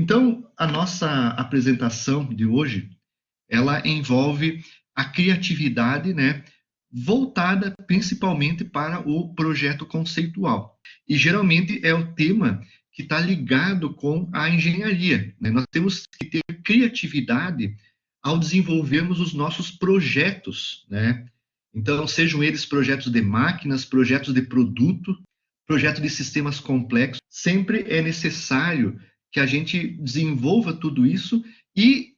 Então, a nossa apresentação de hoje, ela envolve a criatividade, né, voltada principalmente para o projeto conceitual. E geralmente é o tema que está ligado com a engenharia, né? Nós temos que ter criatividade ao desenvolvermos os nossos projetos, né? Então, sejam eles projetos de máquinas, projetos de produto, projeto de sistemas complexos, sempre é necessário que a gente desenvolva tudo isso e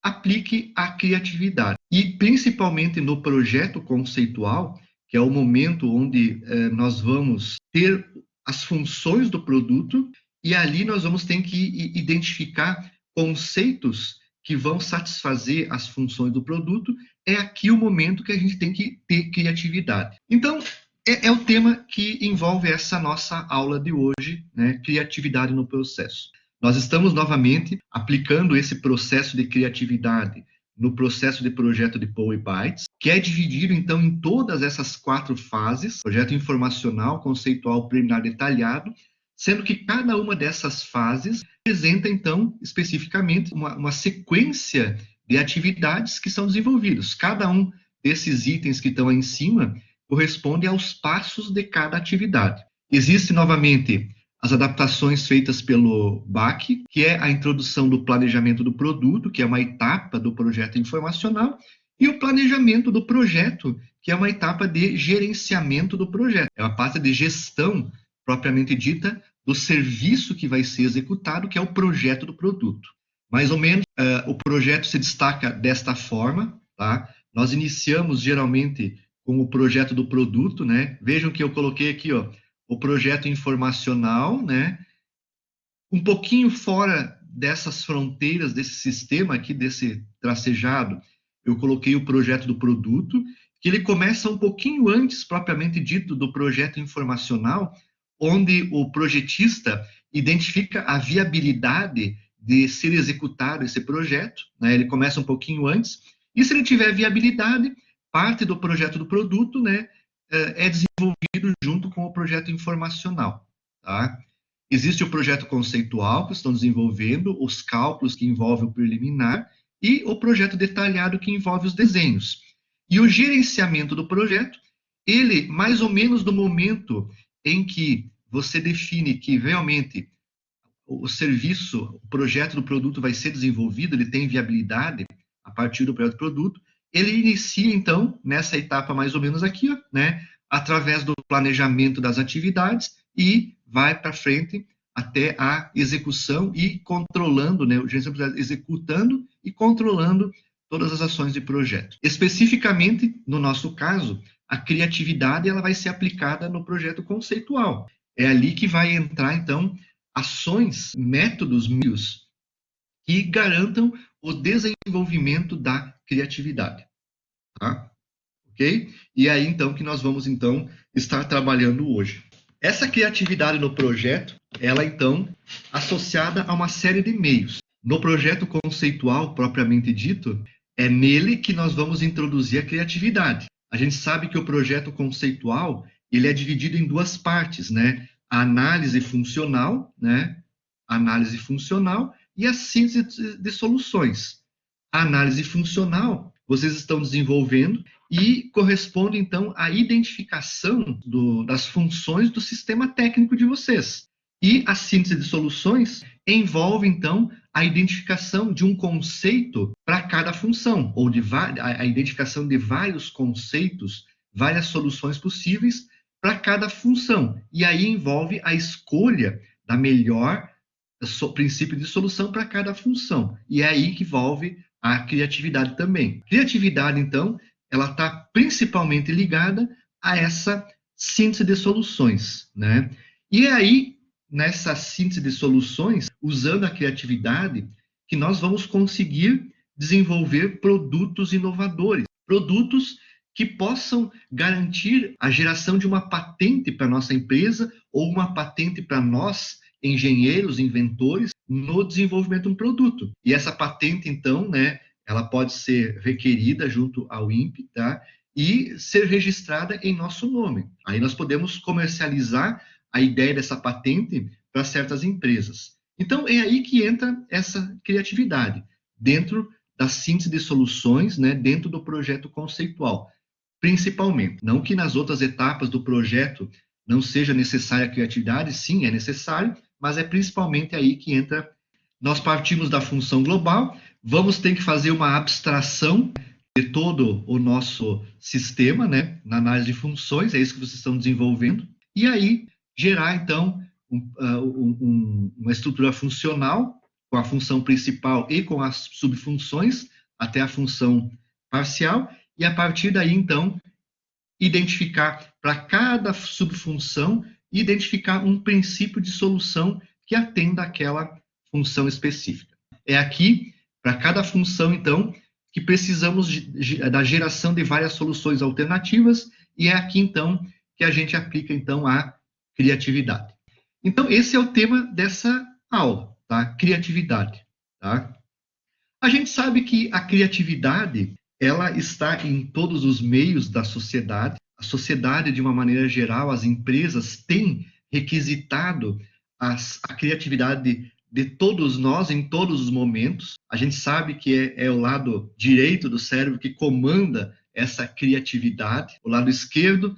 aplique a criatividade. E principalmente no projeto conceitual, que é o momento onde nós vamos ter as funções do produto e ali nós vamos ter que identificar conceitos que vão satisfazer as funções do produto. É aqui o momento que a gente tem que ter criatividade. Então, é o tema que envolve essa nossa aula de hoje, né? Criatividade no processo. Nós estamos novamente aplicando esse processo de criatividade no processo de projeto de Paul e Bates, que é dividido, então, em todas essas 4 fases: projeto informacional, conceitual, preliminar, detalhado, sendo que cada uma dessas fases apresenta, então, especificamente, uma sequência de atividades que são desenvolvidas. Cada um desses itens que estão aí em cima corresponde aos passos de cada atividade. Existe, novamente, as adaptações feitas pelo BAC, que é a introdução do planejamento do produto, que é uma etapa do projeto informacional, e o planejamento do projeto, que é uma etapa de gerenciamento do projeto. É uma parte de gestão, propriamente dita, do serviço que vai ser executado, que é o projeto do produto. Mais ou menos, o projeto se destaca desta forma, tá? Nós iniciamos, geralmente, com o projeto do produto, né? Vejam que eu coloquei aqui, ó, o projeto informacional, né? Um pouquinho fora dessas fronteiras, desse sistema aqui, desse tracejado, eu coloquei o projeto do produto, que ele começa um pouquinho antes, propriamente dito, do projeto informacional, onde o projetista identifica a viabilidade de ser executado esse projeto, né? Ele começa um pouquinho antes, e se ele tiver viabilidade, parte do projeto do produto, né, é desenvolvido junto com o projeto informacional, tá? Existe o projeto conceitual, que estão desenvolvendo, os cálculos que envolvem o preliminar, e o projeto detalhado, que envolve os desenhos. E o gerenciamento do projeto, ele, mais ou menos do momento em que você define que realmente o serviço, o projeto do produto vai ser desenvolvido, ele tem viabilidade a partir do projeto do produto, ele inicia, então, nessa etapa mais ou menos aqui, ó, né, através do planejamento das atividades e vai para frente até a execução e controlando, né, executando e controlando todas as ações de projeto. Especificamente, no nosso caso, a criatividade ela vai ser aplicada no projeto conceitual. É ali que vai entrar, então, ações, métodos, meios que garantam o desenvolvimento da criatividade, tá? Ok? E aí, então, que nós vamos, então, estar trabalhando hoje. Essa criatividade no projeto, ela, então, associada a uma série de meios. No projeto conceitual, propriamente dito, é nele que nós vamos introduzir a criatividade. A gente sabe que o projeto conceitual, ele é dividido em 2 partes, né? A análise funcional, né? A análise funcional e a síntese de soluções. A análise funcional, vocês estão desenvolvendo e corresponde, então, à identificação das funções do sistema técnico de vocês. E a síntese de soluções envolve, então, a identificação de um conceito para cada função, ou a identificação de vários conceitos, várias soluções possíveis para cada função. E aí envolve a escolha da melhor princípio de solução para cada função. E é aí que envolve a criatividade também. Criatividade, então, ela está principalmente ligada a essa síntese de soluções, né? E é aí, nessa síntese de soluções, usando a criatividade, que nós vamos conseguir desenvolver produtos inovadores, produtos que possam garantir a geração de uma patente para nossa empresa ou uma patente para nós, engenheiros, inventores, no desenvolvimento de um produto. E essa patente, então, né, ela pode ser requerida junto ao INPE, tá? E ser registrada em nosso nome. Aí nós podemos comercializar a ideia dessa patente para certas empresas. Então, é aí que entra essa criatividade, dentro da síntese de soluções, né, dentro do projeto conceitual, principalmente. Não que nas outras etapas do projeto não seja necessária a criatividade, sim, é necessário, mas é principalmente aí que entra. Nós partimos da função global, vamos ter que fazer uma abstração de todo o nosso sistema, né, na análise de funções, é isso que vocês estão desenvolvendo, e aí gerar, então, uma estrutura funcional com a função principal e com as subfunções até a função parcial, e a partir daí, então, identificar para cada subfunção, identificar um princípio de solução que atenda àquela função específica. É aqui, para cada função, então, que precisamos da geração de várias soluções alternativas, e é aqui, então, que a gente aplica, então, a criatividade. Então, esse é o tema dessa aula, tá? Criatividade, tá? A gente sabe que a criatividade, ela está em todos os meios da sociedade. A sociedade, de uma maneira geral, as empresas têm requisitado a criatividade de todos nós em todos os momentos. A gente sabe que é o lado direito do cérebro que comanda essa criatividade. O lado esquerdo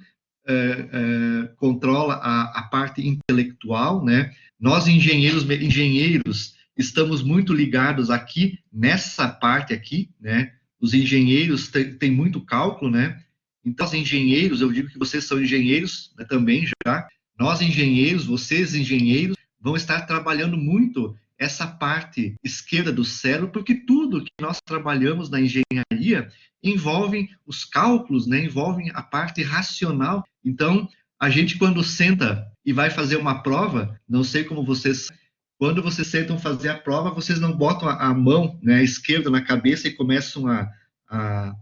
controla a parte intelectual, né? Nós, engenheiros, estamos muito ligados aqui, nessa parte aqui, né? Os engenheiros têm muito cálculo, né? Então, os engenheiros, eu digo que vocês são engenheiros, né, também já. Nós, engenheiros, vocês, engenheiros, vão estar trabalhando muito essa parte esquerda do cérebro, porque tudo que nós trabalhamos na engenharia envolve os cálculos, né? Envolve a parte racional. Então, a gente, quando senta e vai fazer uma prova, não sei como vocês, quando vocês sentam fazer a prova, vocês não botam a mão, né, esquerda na cabeça e começam a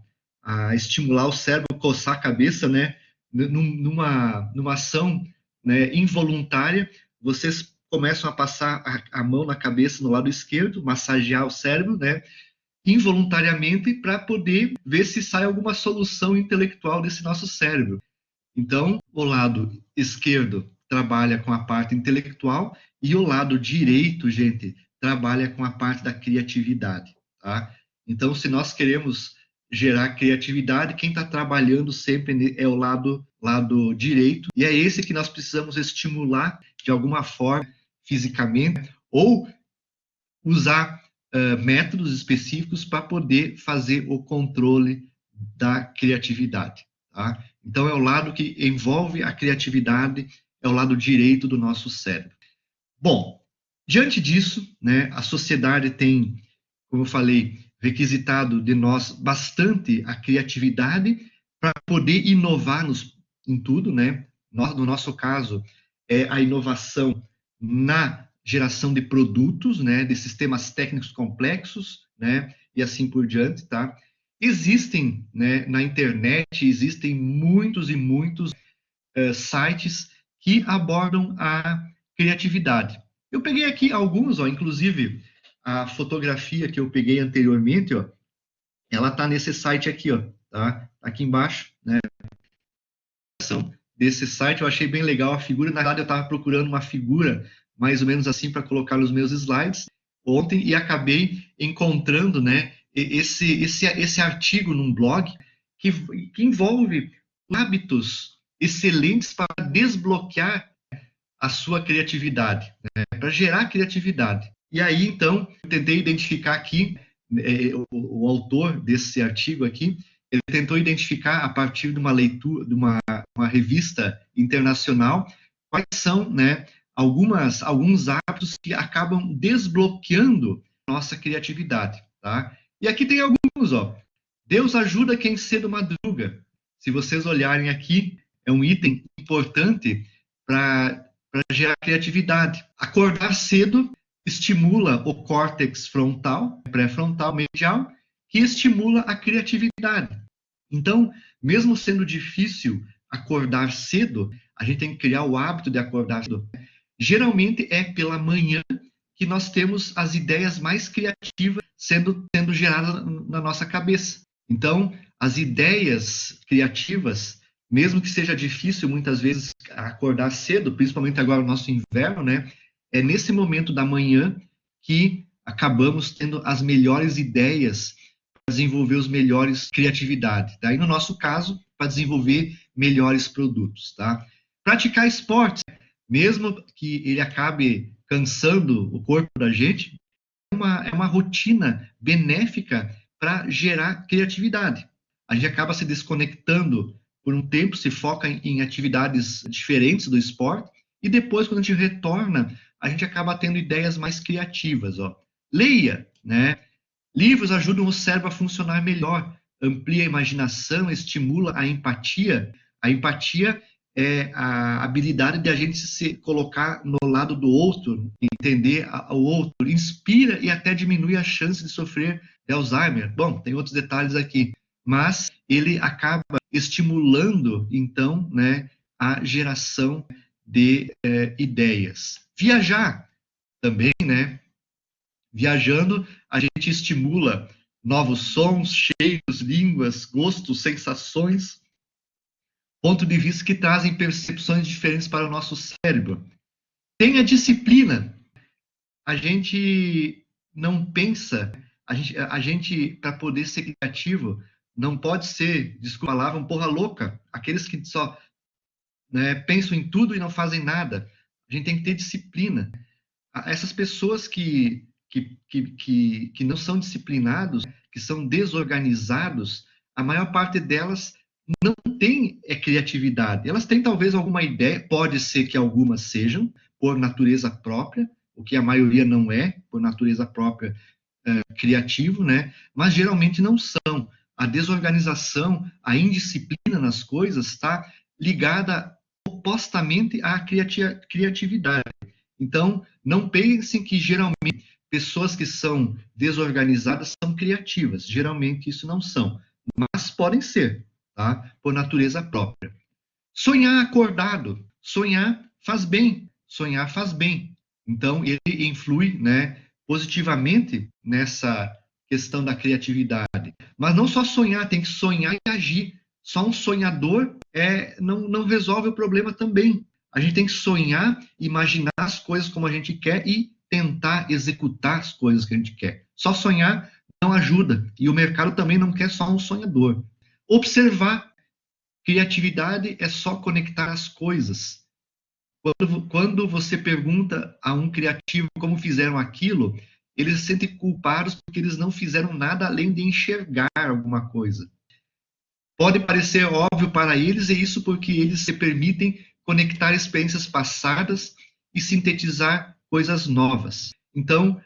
estimular o cérebro, coçar a cabeça, né? Numa ação, né, involuntária, vocês começam a passar a mão na cabeça no lado esquerdo, massagear o cérebro, né, involuntariamente, para poder ver se sai alguma solução intelectual desse nosso cérebro. Então, o lado esquerdo trabalha com a parte intelectual e o lado direito, gente, trabalha com a parte da criatividade, tá? Então, se nós queremos gerar criatividade, quem está trabalhando sempre é o lado direito, e é esse que nós precisamos estimular de alguma forma, fisicamente, ou usar métodos específicos para poder fazer o controle da criatividade, tá? Então, é o lado que envolve a criatividade, é o lado direito do nosso cérebro. Bom, diante disso, né, a sociedade tem, como eu falei, requisitado de nós bastante a criatividade para poder inovar em tudo, né? No nosso caso, é a inovação na geração de produtos, né, de sistemas técnicos complexos, né, e assim por diante, tá? Existem, né, na internet, existem muitos e muitos sites que abordam a criatividade. Eu peguei aqui alguns, ó, inclusive a fotografia que eu peguei anteriormente, ó, ela está nesse site aqui, ó, tá? Aqui embaixo, né? Desse site, eu achei bem legal a figura. Na verdade, eu estava procurando uma figura mais ou menos assim para colocar nos meus slides ontem e acabei encontrando, né, esse artigo num blog que envolve hábitos excelentes para desbloquear a sua criatividade, né, para gerar criatividade. E aí, então, eu tentei identificar aqui, o autor desse artigo aqui, ele tentou identificar, a partir de uma leitura, de uma revista internacional, quais são, né, alguns hábitos que acabam desbloqueando nossa criatividade, tá? E aqui tem alguns, ó. Deus ajuda quem cedo madruga. Se vocês olharem aqui, é um item importante para gerar criatividade. Acordar cedo estimula o córtex frontal, pré-frontal, medial, que estimula a criatividade. Então, mesmo sendo difícil acordar cedo, a gente tem que criar o hábito de acordar cedo. Geralmente é pela manhã que nós temos as ideias mais criativas sendo geradas na nossa cabeça. Então, as ideias criativas, mesmo que seja difícil muitas vezes acordar cedo, principalmente agora no nosso inverno, né? é nesse momento da manhã que acabamos tendo as melhores ideias para desenvolver os melhores criatividade. Daí, no nosso caso, para desenvolver melhores produtos, tá? Praticar esportes, mesmo que ele acabe cansando o corpo da gente, é uma rotina benéfica para gerar criatividade. A gente acaba se desconectando por um tempo, se foca em atividades diferentes do esporte, e depois, quando a gente retorna, a gente acaba tendo ideias mais criativas. Ó. Leia, né? Livros ajudam o cérebro a funcionar melhor, amplia a imaginação, estimula a empatia. A empatia é a habilidade de a gente se colocar no lado do outro, entender o outro, inspira e até diminui a chance de sofrer de Alzheimer. Bom, tem outros detalhes aqui, mas ele acaba estimulando, então, né, a geração de ideias. Viajar também, né? Viajando, a gente estimula novos sons, cheiros, línguas, gostos, sensações, ponto de vista que trazem percepções diferentes para o nosso cérebro. Tenha disciplina. A gente não pensa, a gente para poder ser criativo, não pode ser, desculpa a palavra, um porra louca. Aqueles que só pensam em tudo e não fazem nada. A gente tem que ter disciplina. Essas pessoas que não são disciplinados, que são desorganizados, a maior parte delas não tem criatividade. Elas têm talvez alguma ideia, pode ser que algumas sejam, por natureza própria, o que a maioria não é, por natureza própria, criativo, né? Mas geralmente não são. A desorganização, a indisciplina nas coisas está ligada opostamente à criatividade. Então, não pensem que geralmente pessoas que são desorganizadas são criativas. Geralmente isso não são, mas podem ser, tá? Por natureza própria. Sonhar acordado. Sonhar faz bem. Sonhar faz bem. Então, ele influi, né, positivamente nessa questão da criatividade. Mas não só sonhar, tem que sonhar e agir. Só um sonhador não resolve o problema também. A gente tem que sonhar, imaginar as coisas como a gente quer e tentar executar as coisas que a gente quer. Só sonhar não ajuda. E o mercado também não quer só um sonhador. Observar. Criatividade é só conectar as coisas. Quando você pergunta a um criativo como fizeram aquilo, eles se sentem culpados porque eles não fizeram nada além de enxergar alguma coisa. Pode parecer óbvio para eles, e isso porque eles se permitem conectar experiências passadas e sintetizar coisas novas. Então,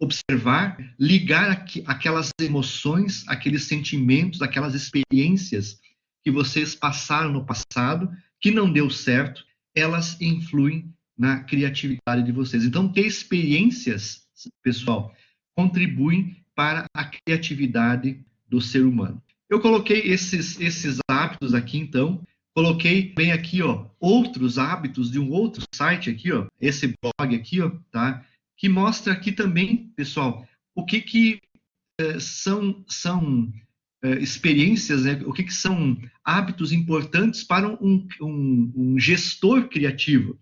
observar, ligar aquelas emoções, aqueles sentimentos, aquelas experiências que vocês passaram no passado, que não deu certo, elas influem na criatividade de vocês. Então, ter experiências, pessoal, contribuem para a criatividade do ser humano. Eu coloquei esses hábitos aqui, então, coloquei bem aqui, ó, outros hábitos de um outro site aqui, ó, esse blog aqui, ó, tá? Que mostra aqui também, pessoal, o que são experiências, né? O que são hábitos importantes para um gestor criativo.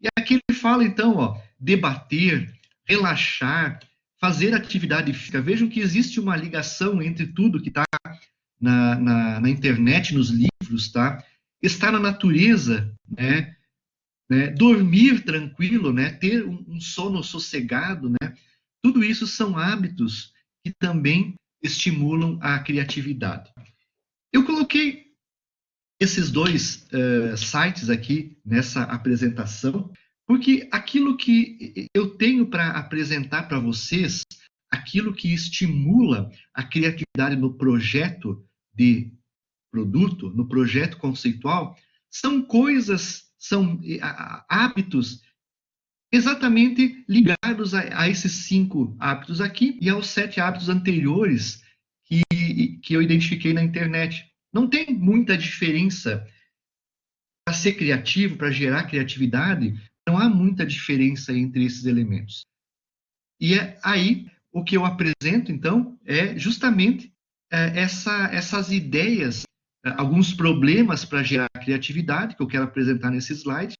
E aqui ele fala, então, ó, debater, relaxar, fazer atividade física. Vejam que existe uma ligação entre tudo que está na internet, nos livros, tá? Estar na natureza, né? Dormir tranquilo, né? Ter um sono sossegado, né? Tudo isso são hábitos que também estimulam a criatividade. Eu coloquei esses dois sites aqui nessa apresentação, porque aquilo que eu tenho para apresentar para vocês, aquilo que estimula a criatividade no projeto de produto, no projeto conceitual, são coisas, são hábitos exatamente ligados a esses 5 hábitos aqui e aos 7 hábitos anteriores que eu identifiquei na internet. Não tem muita diferença para ser criativo, para gerar criatividade, não há muita diferença entre esses elementos. E é aí o que eu apresento, então, é justamente essas ideias, alguns problemas para gerar criatividade, que eu quero apresentar nesse slide,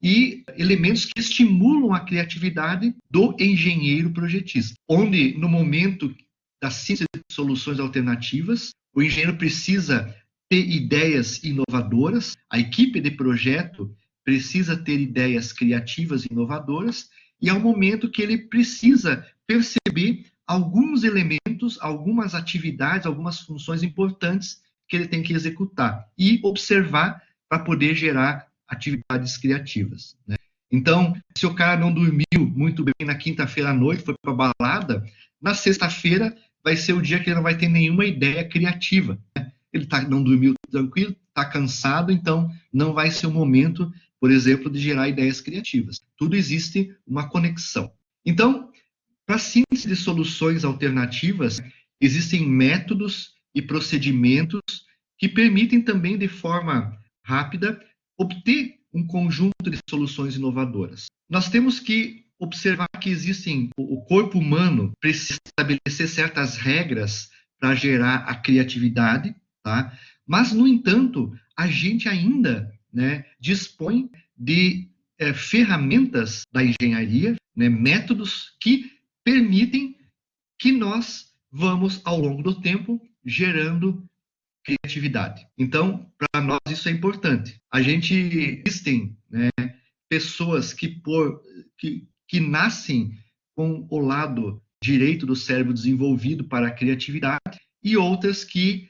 e elementos que estimulam a criatividade do engenheiro projetista, onde no momento da síntese de soluções alternativas, o engenheiro precisa ter ideias inovadoras, a equipe de projeto precisa ter ideias criativas e inovadoras, e é o momento que ele precisa perceber alguns elementos, algumas atividades, algumas funções importantes que ele tem que executar e observar para poder gerar atividades criativas, né? Então, se o cara não dormiu muito bem na quinta-feira à noite, foi para a balada, na sexta-feira vai ser o dia que ele não vai ter nenhuma ideia criativa, né? Ele não dormiu tranquilo, está cansado, então não vai ser o momento, por exemplo, de gerar ideias criativas. Tudo existe uma conexão. Então, para a síntese de soluções alternativas, existem métodos e procedimentos que permitem também, de forma rápida, obter um conjunto de soluções inovadoras. Nós temos que observar que o corpo humano precisa estabelecer certas regras para gerar a criatividade, tá? Mas, no entanto, a gente ainda, né, dispõe de ferramentas da engenharia, né, métodos que permitem que nós vamos, ao longo do tempo, gerando criatividade. Então, para nós isso é importante. Existem, né, pessoas que nascem com o lado direito do cérebro desenvolvido para a criatividade e outras que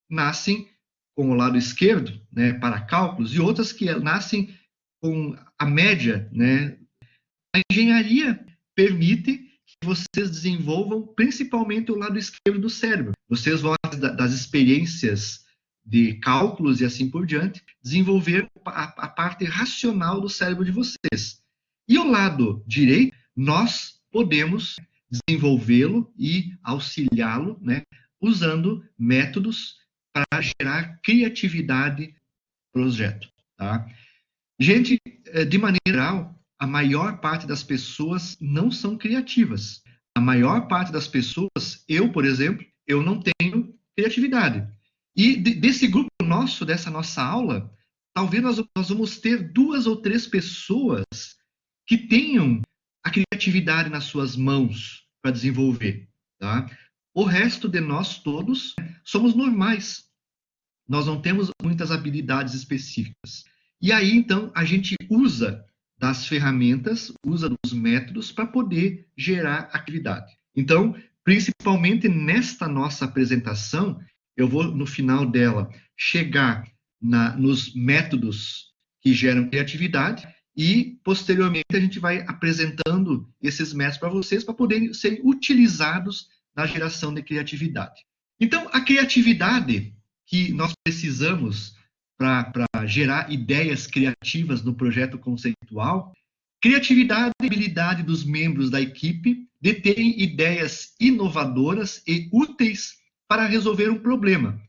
nascem com o lado esquerdo, né, para cálculos, e outras que nascem com a média, né. A engenharia permite que vocês desenvolvam principalmente o lado esquerdo do cérebro. Vocês vão, das experiências de cálculos e assim por diante, desenvolver a parte racional do cérebro de vocês. E o lado direito, nós podemos desenvolvê-lo e auxiliá-lo, né, usando métodos para gerar criatividade no projeto, tá? Gente, de maneira geral, a maior parte das pessoas não são criativas. A maior parte das pessoas, eu, por exemplo, eu não tenho criatividade. E desse grupo nosso, dessa nossa aula, talvez nós vamos ter 2 ou 3 pessoas que tenham a criatividade nas suas mãos para desenvolver, tá? O resto de nós todos somos normais. Nós não temos muitas habilidades específicas. E aí, então, a gente usa das ferramentas, usa dos métodos para poder gerar atividade. Então, principalmente nesta nossa apresentação, eu vou, no final dela, chegar nos métodos que geram criatividade e, posteriormente, a gente vai apresentando esses métodos para vocês para poderem ser utilizados na geração de criatividade. Então, a criatividade que nós precisamos para gerar ideias criativas no projeto conceitual, criatividade e habilidade dos membros da equipe de terem ideias inovadoras e úteis para resolver um problema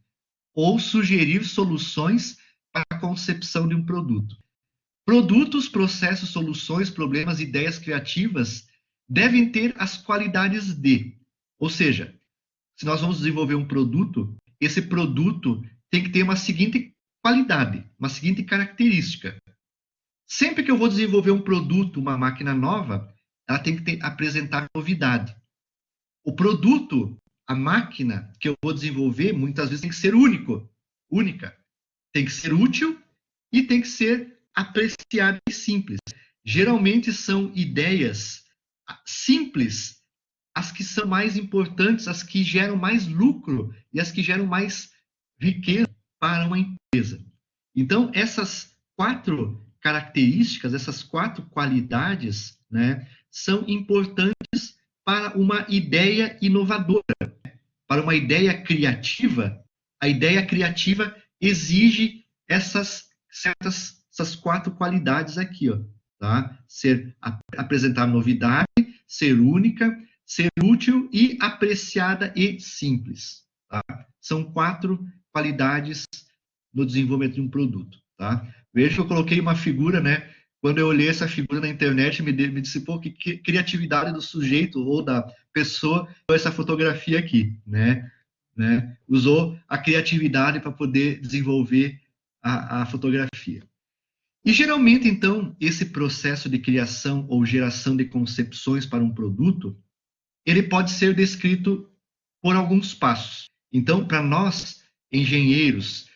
ou sugerir soluções para a concepção de um produto. Produtos, processos, soluções, problemas, ideias criativas devem ter as qualidades de, ou seja, se nós vamos desenvolver um produto, esse produto tem que ter uma seguinte qualidade, uma seguinte característica. Sempre que eu vou desenvolver um produto, uma máquina nova, ela tem que apresentar novidade. O produto, a máquina que eu vou desenvolver, muitas vezes tem que ser única. Tem que ser útil e tem que ser apreciada e simples. Geralmente são ideias simples as que são mais importantes, as que geram mais lucro e as que geram mais riqueza para uma empresa. Então, essas 4 características, essas 4 qualidades, né, são importantes para uma ideia inovadora. Para uma ideia criativa, a ideia criativa exige essas 4 qualidades aqui, ó, tá? Apresentar novidade, ser única, ser útil e apreciada e simples, tá? São 4 qualidades no desenvolvimento de um produto, tá? Veja que eu coloquei uma figura, né? Quando eu olhei essa figura na internet, me disse, pô, que criatividade do sujeito ou da pessoa com essa fotografia aqui, né? Usou a criatividade para poder desenvolver a fotografia. E geralmente, então, esse processo de criação ou geração de concepções para um produto, ele pode ser descrito por alguns passos. Então, para nós, engenheiros,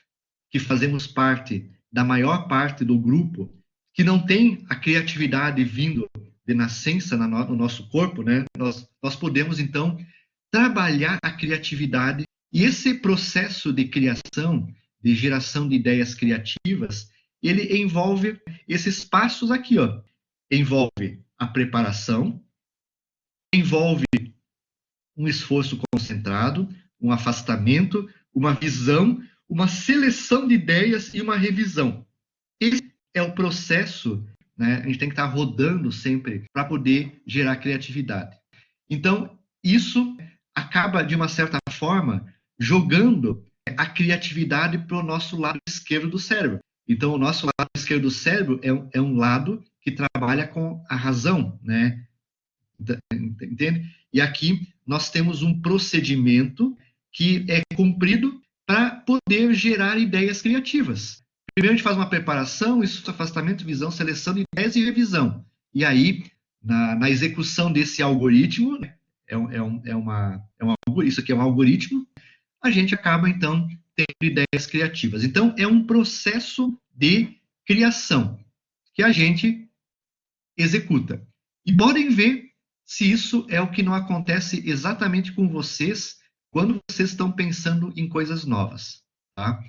que fazemos parte da maior parte do grupo, que não tem a criatividade vindo de nascença no nosso corpo, né? Nós podemos, então, trabalhar a criatividade e esse processo de criação, de geração de ideias criativas, ele envolve esses passos aqui, ó. Envolve a preparação, envolve um esforço concentrado, um afastamento, uma visão, uma seleção de ideias e uma revisão. Esse é o processo, né? A gente tem que estar rodando sempre para poder gerar criatividade. Então, isso acaba, de uma certa forma, jogando a criatividade para o nosso lado esquerdo do cérebro. Então, o nosso lado esquerdo do cérebro é um lado que trabalha com a razão, né? Entende? E aqui nós temos um procedimento que é cumprido para poder gerar ideias criativas. Primeiro a gente faz uma preparação, isso, afastamento, visão, seleção de ideias e revisão. E aí, na execução desse algoritmo, isso aqui é um algoritmo, a gente acaba, então, tendo ideias criativas. Então, é um processo de criação que a gente executa. E podem ver se isso é o que não acontece exatamente com vocês quando vocês estão pensando em coisas novas, tá?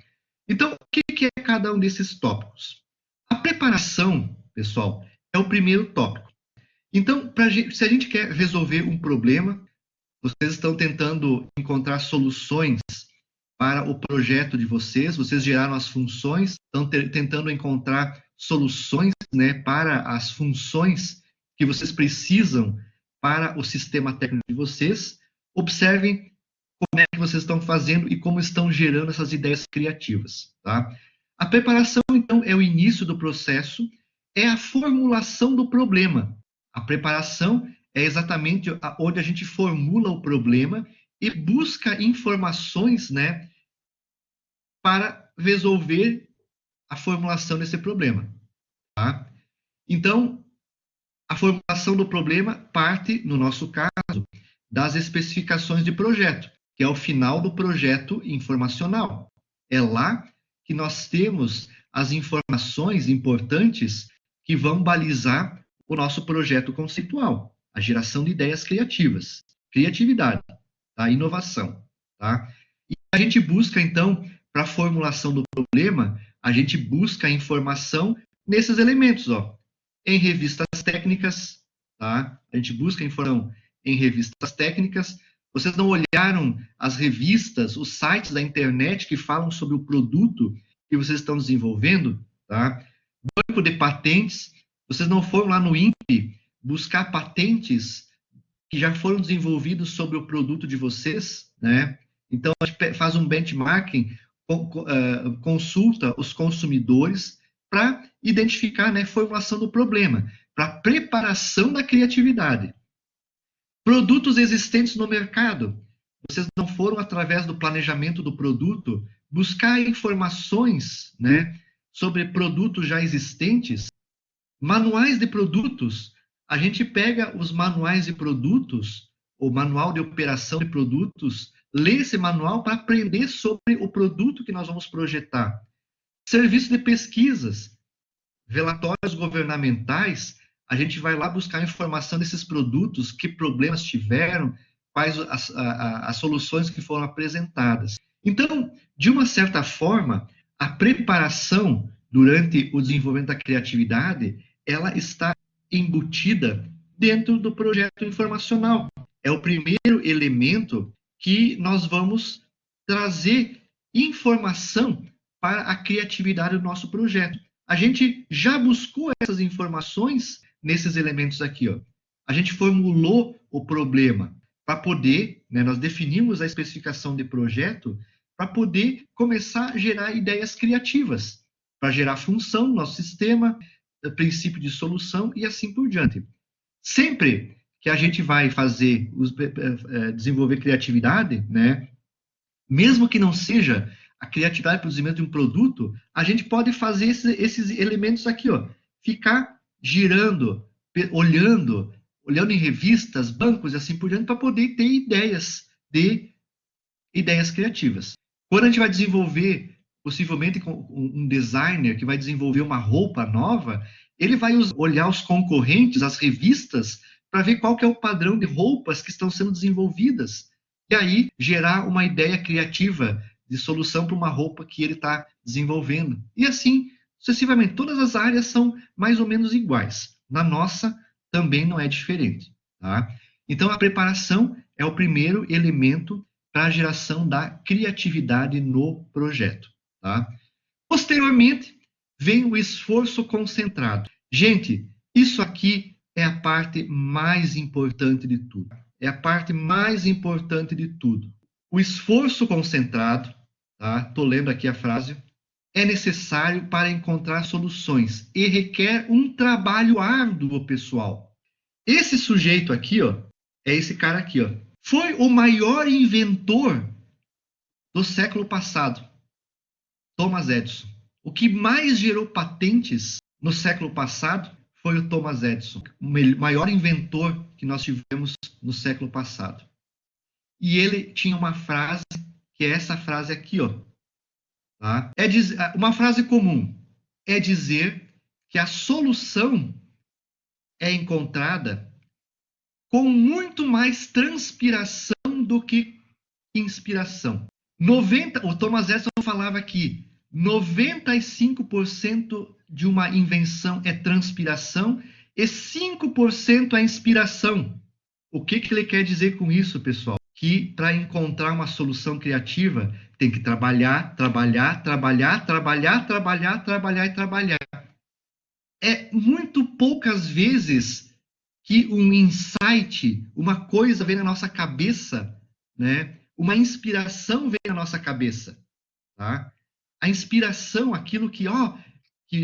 Então, o que é cada um desses tópicos? A preparação, pessoal, é o primeiro tópico. Então, se a gente quer resolver um problema, vocês estão tentando encontrar soluções para o projeto de vocês, vocês geraram as funções, estão tentando encontrar soluções, né, para as funções que vocês precisam para o sistema técnico de vocês. Observem como é que vocês estão fazendo e como estão gerando essas ideias criativas, tá? A preparação, então, é o início do processo, é a formulação do problema. A preparação é exatamente onde a gente formula o problema e busca informações, né, para resolver a formulação desse problema, tá? Então, a formulação do problema parte, no nosso caso, das especificações de projeto, que é o final do projeto informacional. É lá que nós temos as informações importantes que vão balizar o nosso projeto conceitual, a geração de ideias criativas, criatividade, tá? Inovação, tá? E a gente busca, então, para a formulação do problema, a gente busca informação nesses elementos, ó, em revistas técnicas, tá? A gente busca informação em revistas técnicas. Vocês não olharam as revistas, os sites da internet que falam sobre o produto que vocês estão desenvolvendo, tá? Banco de patentes, vocês não foram lá no INPE buscar patentes que já foram desenvolvidos sobre o produto de vocês, né? Então, a gente faz um benchmarking, consulta os consumidores para identificar, né, formulação do problema, para preparação da criatividade. Produtos existentes no mercado. Vocês não foram, através do planejamento do produto, buscar informações, né, sobre produtos já existentes. Manuais de produtos. A gente pega os manuais de produtos, o manual de operação de produtos, lê esse manual para aprender sobre o produto que nós vamos projetar. Serviço de pesquisas, relatórios governamentais, a gente vai lá buscar informação desses produtos, que problemas tiveram, quais as soluções que foram apresentadas. Então, de uma certa forma, a preparação durante o desenvolvimento da criatividade, ela está embutida dentro do projeto informacional. É o primeiro elemento que nós vamos trazer informação para a criatividade do nosso projeto. A gente já buscou essas informações nesses elementos aqui, ó. A gente formulou o problema para poder, né, nós definimos a especificação de projeto para poder começar a gerar ideias criativas, para gerar função no nosso sistema, princípio de solução e assim por diante. Sempre que a gente vai desenvolver criatividade, né, mesmo que não seja a criatividade para o desenvolvimento de um produto, a gente pode fazer esses elementos aqui, ó, ficar girando, olhando em revistas, bancos e assim por diante, para poder ter ideias criativas. Quando a gente vai desenvolver, possivelmente com um designer que vai desenvolver uma roupa nova, ele vai olhar os concorrentes, as revistas, para ver qual que é o padrão de roupas que estão sendo desenvolvidas. E aí gerar uma ideia criativa de solução para uma roupa que ele está desenvolvendo. E assim, sucessivamente, todas as áreas são mais ou menos iguais. Na nossa, também não é diferente. Tá? Então, a preparação é o primeiro elemento para a geração da criatividade no projeto. Tá? Posteriormente, vem o esforço concentrado. Gente, isso aqui é a parte mais importante de tudo. É a parte mais importante de tudo. O esforço concentrado, tá? Estou lendo aqui a frase, é necessário para encontrar soluções e requer um trabalho árduo, pessoal. Esse sujeito aqui, ó, é esse cara aqui, ó, foi o maior inventor do século passado, Thomas Edison. O que mais gerou patentes no século passado foi o Thomas Edison, o maior inventor que nós tivemos no século passado. E ele tinha uma frase, que é essa frase aqui, ó. Tá? Uma frase comum é dizer que a solução é encontrada com muito mais transpiração do que inspiração. O Thomas Edison falava que 95% de uma invenção é transpiração e 5% é inspiração. O que ele quer dizer com isso, pessoal? Que para encontrar uma solução criativa, tem que trabalhar. É muito poucas vezes que um insight, uma coisa vem na nossa cabeça, né? Uma inspiração vem na nossa cabeça, tá? A inspiração, aquilo que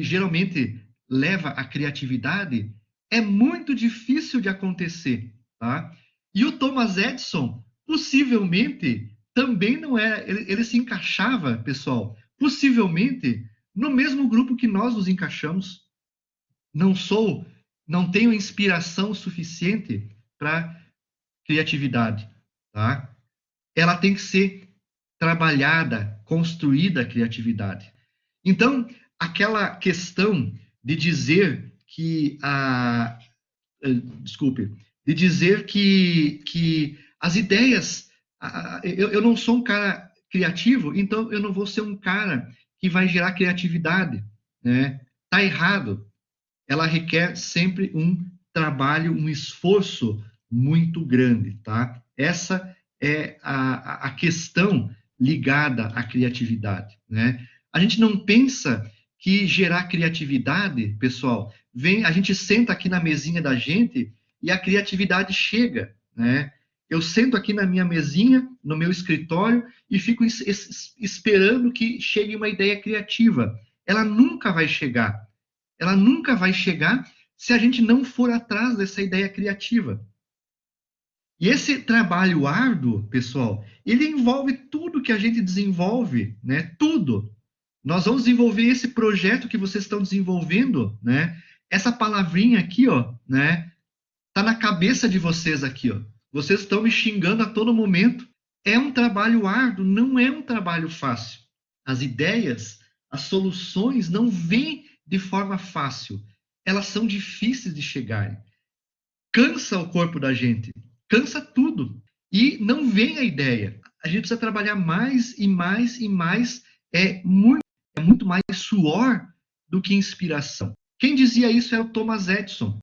geralmente leva à criatividade, é muito difícil de acontecer, tá? E o Thomas Edison, possivelmente, também não era, ele se encaixava, pessoal, possivelmente no mesmo grupo que nós nos encaixamos. Não tenho inspiração suficiente para criatividade, tá? Ela tem que ser trabalhada, construída a criatividade. Então, aquela questão de dizer que de dizer que as ideias, eu não sou um cara criativo, então eu não vou ser um cara que vai gerar criatividade, né? Tá errado. Ela requer sempre um trabalho, um esforço muito grande, tá? Essa é a questão ligada à criatividade, né? A gente não pensa que gerar criatividade, pessoal, a gente senta aqui na mesinha da gente e a criatividade chega, né? Eu sento aqui na minha mesinha, no meu escritório, e fico esperando que chegue uma ideia criativa. Ela nunca vai chegar. Ela nunca vai chegar se a gente não for atrás dessa ideia criativa. E esse trabalho árduo, pessoal, ele envolve tudo que a gente desenvolve, né? Tudo. Nós vamos desenvolver esse projeto que vocês estão desenvolvendo, né? Essa palavrinha aqui, ó, né? Tá na cabeça de vocês aqui, ó. Vocês estão me xingando a todo momento. É um trabalho árduo, não é um trabalho fácil. As ideias, as soluções não vêm de forma fácil. Elas são difíceis de chegarem. Cansa o corpo da gente, cansa tudo. E não vem a ideia. A gente precisa trabalhar mais e mais e mais. É muito mais suor do que inspiração. Quem dizia isso é o Thomas Edison.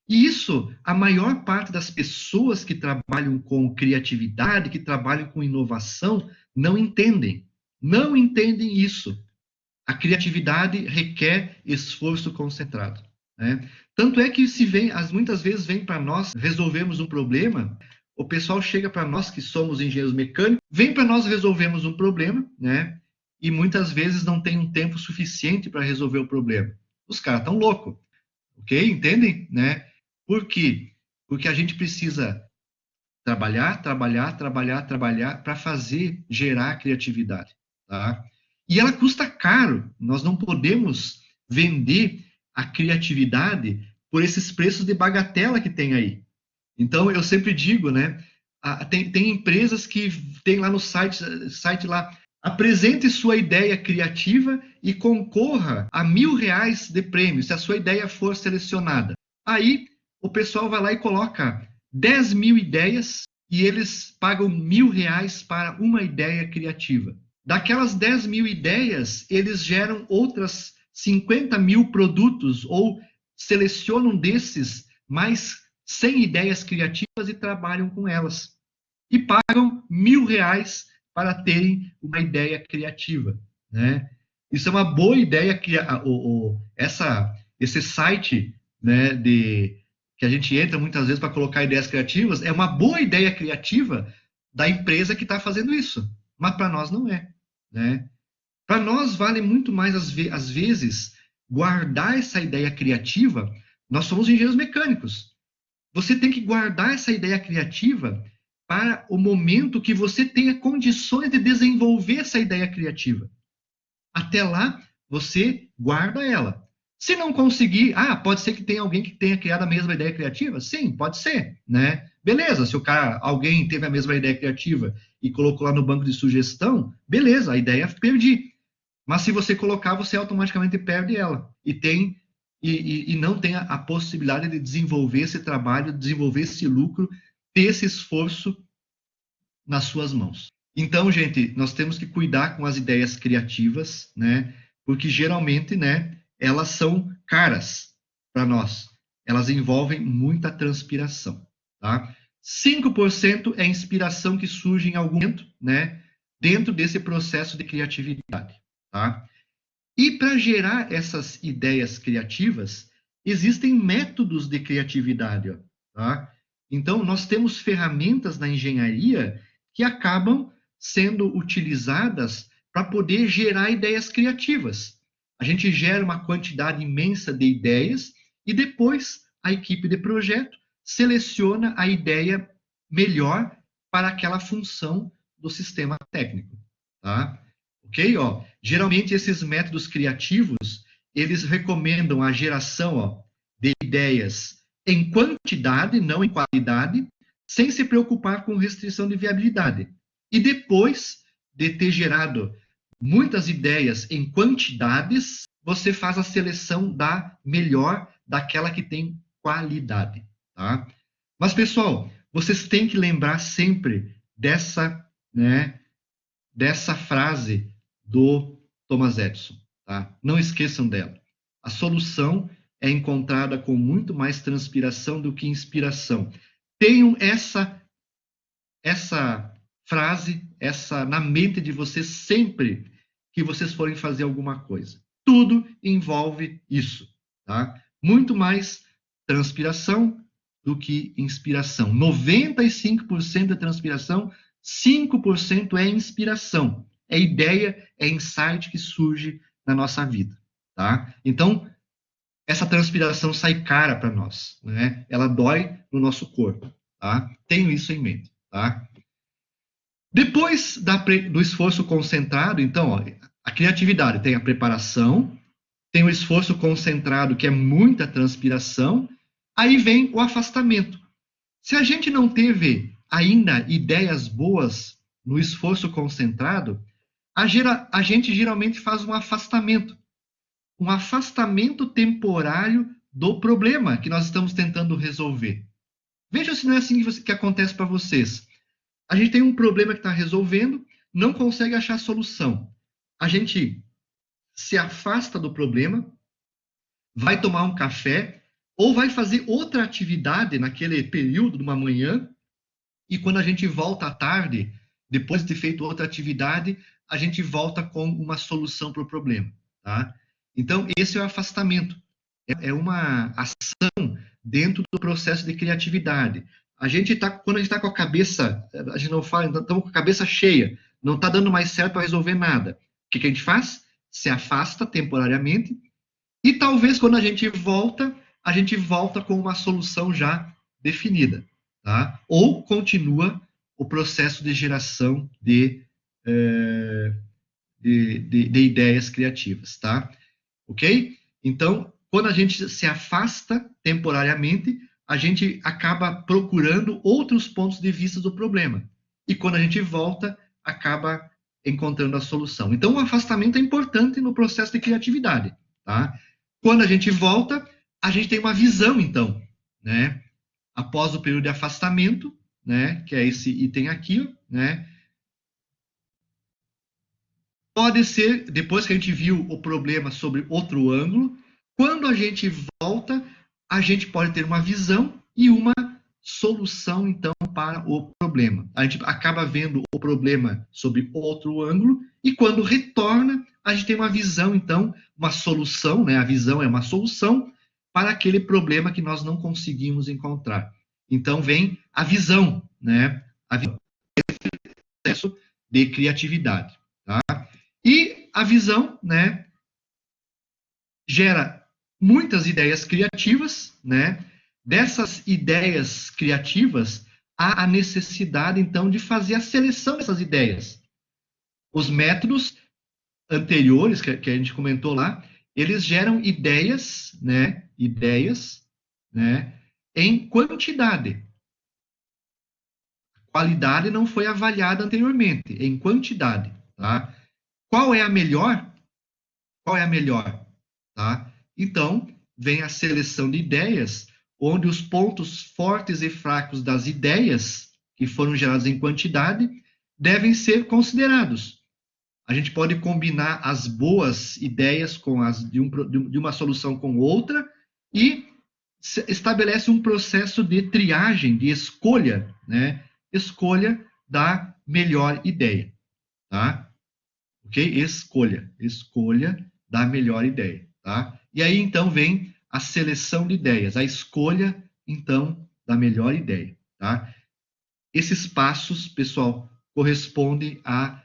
E isso, a maior parte das pessoas que trabalham com criatividade, que trabalham com inovação, não entendem. Não entendem isso. A criatividade requer esforço concentrado, né? Tanto é que muitas vezes vem para nós resolvermos um problema, o pessoal chega para nós que somos engenheiros mecânicos, vem para nós resolvermos um problema, né? E muitas vezes não tem um tempo suficiente para resolver o problema. Os caras estão loucos, ok? Entendem, né? Por quê? Porque a gente precisa trabalhar para gerar criatividade. tá? E ela custa caro. Nós não podemos vender a criatividade por esses preços de bagatela que tem aí. Então, eu sempre digo, né? Tem empresas que tem lá no site lá, apresente sua ideia criativa e concorra a R$ 1.000 de prêmio, se a sua ideia for selecionada. Aí, o pessoal vai lá e coloca 10 mil ideias e eles pagam R$ 1.000 para uma ideia criativa. Daquelas 10 mil ideias, eles geram outras 50 mil produtos ou selecionam desses mais 100 ideias criativas e trabalham com elas. E pagam R$ 1.000 para terem uma ideia criativa, né? Isso é uma boa ideia que esse site, né, que a gente entra muitas vezes para colocar ideias criativas, é uma boa ideia criativa da empresa que está fazendo isso, mas para nós não é, né? Para nós vale muito mais, às vezes, guardar essa ideia criativa. Nós somos engenheiros mecânicos. Você tem que guardar essa ideia criativa para o momento que você tenha condições de desenvolver essa ideia criativa. Até lá, você guarda ela. Se não conseguir, pode ser que tenha alguém que tenha criado a mesma ideia criativa? Sim, pode ser, né? Beleza, se alguém teve a mesma ideia criativa e colocou lá no banco de sugestão, beleza, a ideia perdi. Mas se você colocar, você automaticamente perde ela. E não tem a possibilidade de desenvolver esse trabalho, desenvolver esse lucro, ter esse esforço nas suas mãos. Então, gente, nós temos que cuidar com as ideias criativas, né? Porque geralmente, né, elas são caras para nós. Elas envolvem muita transpiração, tá? 5% é inspiração que surge em algum momento, né, dentro desse processo de criatividade, tá? E para gerar essas ideias criativas, existem métodos de criatividade, ó, tá? Então, nós temos ferramentas na engenharia que acabam sendo utilizadas para poder gerar ideias criativas. A gente gera uma quantidade imensa de ideias e depois a equipe de projeto seleciona a ideia melhor para aquela função do sistema técnico, tá? Ok? Ó, geralmente esses métodos criativos, eles recomendam a geração de ideias em quantidade, não em qualidade, sem se preocupar com restrição de viabilidade. E depois de ter gerado muitas ideias em quantidades, você faz a seleção da melhor, daquela que tem qualidade, tá? Mas, pessoal, vocês têm que lembrar sempre dessa frase do Thomas Edison, tá? Não esqueçam dela. A solução é encontrada com muito mais transpiração do que inspiração. Tenham essa frase, na mente de vocês sempre que vocês forem fazer alguma coisa. Tudo envolve isso, tá? Muito mais transpiração do que inspiração. 95% é transpiração, 5% é inspiração. É ideia, é insight que surge na nossa vida, tá? Então, essa transpiração sai cara para nós, né? Ela dói no nosso corpo, tá? Tenho isso em mente, tá? Depois do esforço concentrado, então, ó, a criatividade tem a preparação, tem o esforço concentrado, que é muita transpiração, aí vem o afastamento. Se a gente não teve ainda ideias boas no esforço concentrado, a gente geralmente faz um afastamento temporário do problema que nós estamos tentando resolver. Veja se não é assim que acontece para vocês. A gente tem um problema que está resolvendo, não consegue achar solução. A gente se afasta do problema, vai tomar um café, ou vai fazer outra atividade naquele período de uma manhã, e quando a gente volta à tarde, depois de ter feito outra atividade, a gente volta com uma solução para o problema, tá? Então, esse é o afastamento. É uma ação dentro do processo de criatividade. Quando a gente está com a cabeça, a gente não fala, estamos com a cabeça cheia, não está dando mais certo para resolver nada. O que a gente faz? Se afasta temporariamente e talvez quando a gente volta com uma solução já definida, tá? Ou continua o processo de geração de de ideias criativas, tá? Ok? Então, quando a gente se afasta temporariamente, a gente acaba procurando outros pontos de vista do problema. E quando a gente volta, acaba encontrando a solução. Então, o afastamento é importante no processo de criatividade, tá? Quando a gente volta, a gente tem uma visão, então, né? Após o período de afastamento, né? Que é esse item aqui, né? Pode ser, depois que a gente viu o problema sobre outro ângulo, quando a gente volta, a gente pode ter uma visão e uma solução, então, para o problema. A gente acaba vendo o problema sob outro ângulo e quando retorna, a gente tem uma visão, então, uma solução, né? A visão é uma solução para aquele problema que nós não conseguimos encontrar. Então, vem a visão, né? A visão, processo de criatividade, tá? E a visão, né, gera muitas ideias criativas, né? Dessas ideias criativas, há a necessidade, então, de fazer a seleção dessas ideias. Os métodos anteriores, que a gente comentou lá, eles geram ideias, né? Ideias, né? Em quantidade. Qualidade não foi avaliada anteriormente, em quantidade, tá? Qual é a melhor? Qual é a melhor? Tá? Então, vem a seleção de ideias, onde os pontos fortes e fracos das ideias, que foram geradas em quantidade, devem ser considerados. A gente pode combinar as boas ideias com as de uma solução com outra e estabelece um processo de triagem, de escolha, né? Escolha da melhor ideia, tá? Ok? Escolha da melhor ideia, tá? E aí, então, vem a seleção de ideias, a escolha, então, da melhor ideia, tá? Esses passos, pessoal, correspondem à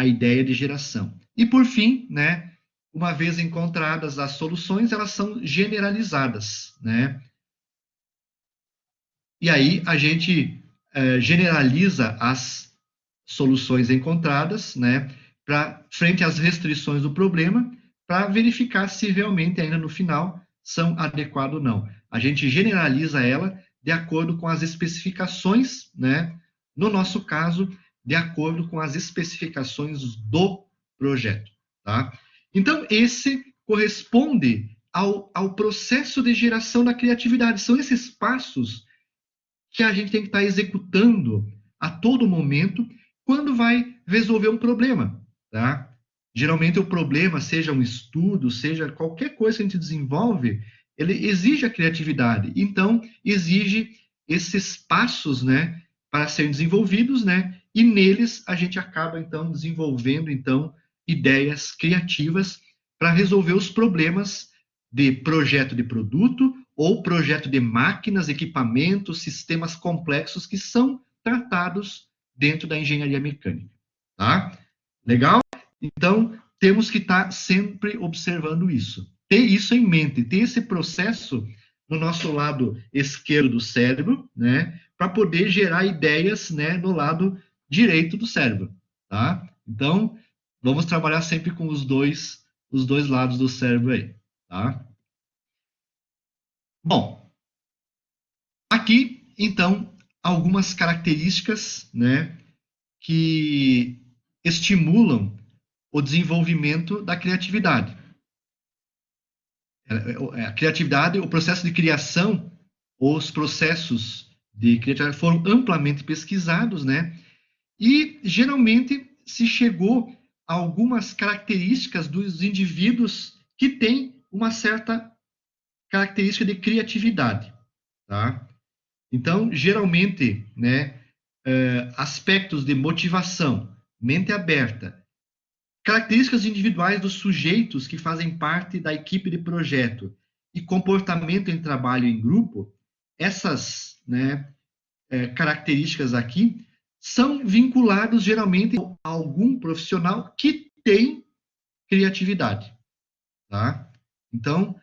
ideia de geração. E, por fim, né, uma vez encontradas as soluções, elas são generalizadas, né? E aí, a gente generaliza as soluções encontradas, né, frente às restrições do problema, para verificar se realmente ainda no final são adequadas ou não. A gente generaliza ela de acordo com as especificações, né, no nosso caso, de acordo com as especificações do projeto, tá? Então, esse corresponde ao processo de geração da criatividade. São esses passos que a gente tem que estar executando a todo momento quando vai resolver um problema, tá? Geralmente o problema, seja um estudo, seja qualquer coisa que a gente desenvolve, ele exige a criatividade. Então, exige esses passos, né, para serem desenvolvidos, né? E neles a gente acaba então desenvolvendo então ideias criativas para resolver os problemas de projeto de produto ou projeto de máquinas, equipamentos, sistemas complexos que são tratados dentro da engenharia mecânica, tá? Legal? Então, temos que estar sempre observando isso. Ter isso em mente, ter esse processo no nosso lado esquerdo do cérebro, né, para poder gerar ideias, né, no lado direito do cérebro, tá? Então, vamos trabalhar sempre com os dois lados do cérebro aí, tá? Bom, aqui, então, algumas características, né, que estimulam o desenvolvimento da criatividade. A criatividade, o processo de criação, os processos de criatividade foram amplamente pesquisados, né? E geralmente se chegou a algumas características dos indivíduos que têm uma certa característica de criatividade, tá? Então, geralmente, né, aspectos de motivação, mente aberta, características individuais dos sujeitos que fazem parte da equipe de projeto e comportamento em trabalho em grupo, essas, né, características aqui são vinculados geralmente a algum profissional que tem criatividade, tá? Então,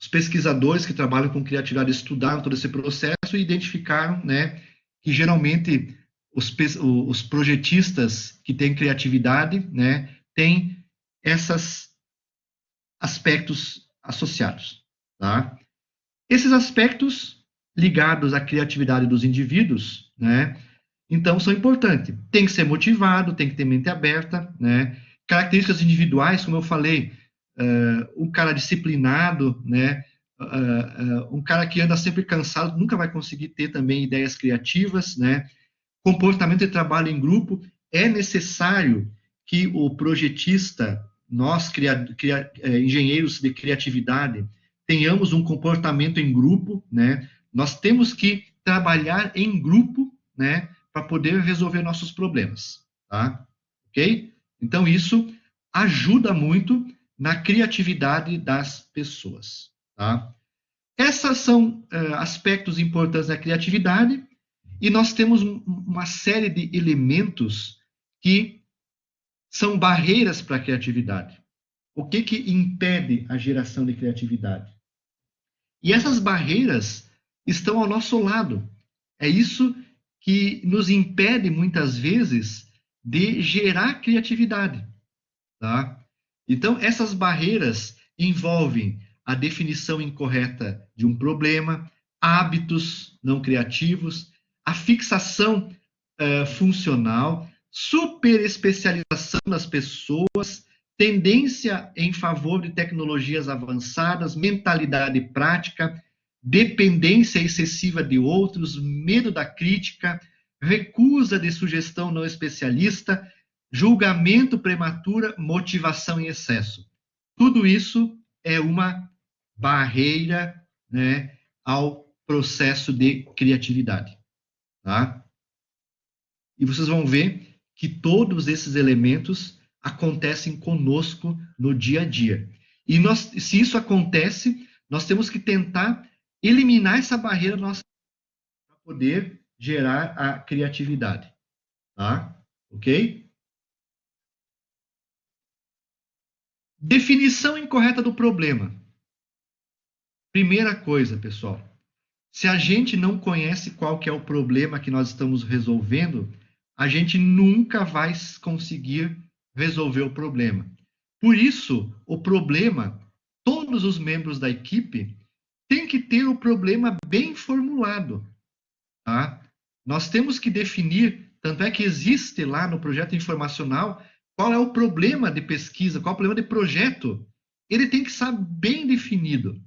os pesquisadores que trabalham com criatividade estudaram todo esse processo e identificaram, né, que geralmente os projetistas que têm criatividade, né, têm esses aspectos associados, tá? Esses aspectos ligados à criatividade dos indivíduos, né, então são importantes. Tem que ser motivado, tem que ter mente aberta, né? Características individuais, como eu falei, um cara disciplinado, né? Um cara que anda sempre cansado nunca vai conseguir ter também ideias criativas, né? Comportamento de trabalho em grupo, é necessário que o projetista, nós, engenheiros de criatividade, tenhamos um comportamento em grupo, né? Nós temos que trabalhar em grupo, né? Para poder resolver nossos problemas, tá? Ok? Então, isso ajuda muito na criatividade das pessoas, tá? Essas são aspectos importantes da criatividade, e nós temos uma série de elementos que são barreiras para a criatividade. O que impede a geração de criatividade? E essas barreiras estão ao nosso lado. É isso que nos impede, muitas vezes, de gerar criatividade. Tá? Então, essas barreiras envolvem a definição incorreta de um problema, hábitos não criativos, a fixação funcional, superespecialização das pessoas, tendência em favor de tecnologias avançadas, mentalidade prática, dependência excessiva de outros, medo da crítica, recusa de sugestão não especialista, julgamento prematuro, motivação em excesso. Tudo isso é uma barreira, né, ao processo de criatividade. Tá? E vocês vão ver que todos esses elementos acontecem conosco no dia a dia. E se isso acontece, nós temos que tentar eliminar essa barreira nossa para poder gerar a criatividade. Tá? Ok? Definição incorreta do problema. Primeira coisa, pessoal. Se a gente não conhece qual que é o problema que nós estamos resolvendo, a gente nunca vai conseguir resolver o problema. Por isso, o problema, todos os membros da equipe têm que ter o problema bem formulado. Tá? Nós temos que definir, tanto é que existe lá no projeto informacional, qual é o problema de pesquisa, qual é o problema de projeto. Ele tem que estar bem definido.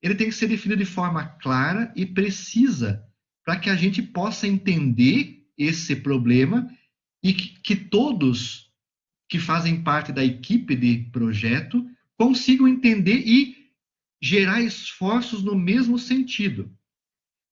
Ele tem que ser definido de forma clara e precisa, para que a gente possa entender esse problema e que todos que fazem parte da equipe de projeto consigam entender e gerar esforços no mesmo sentido.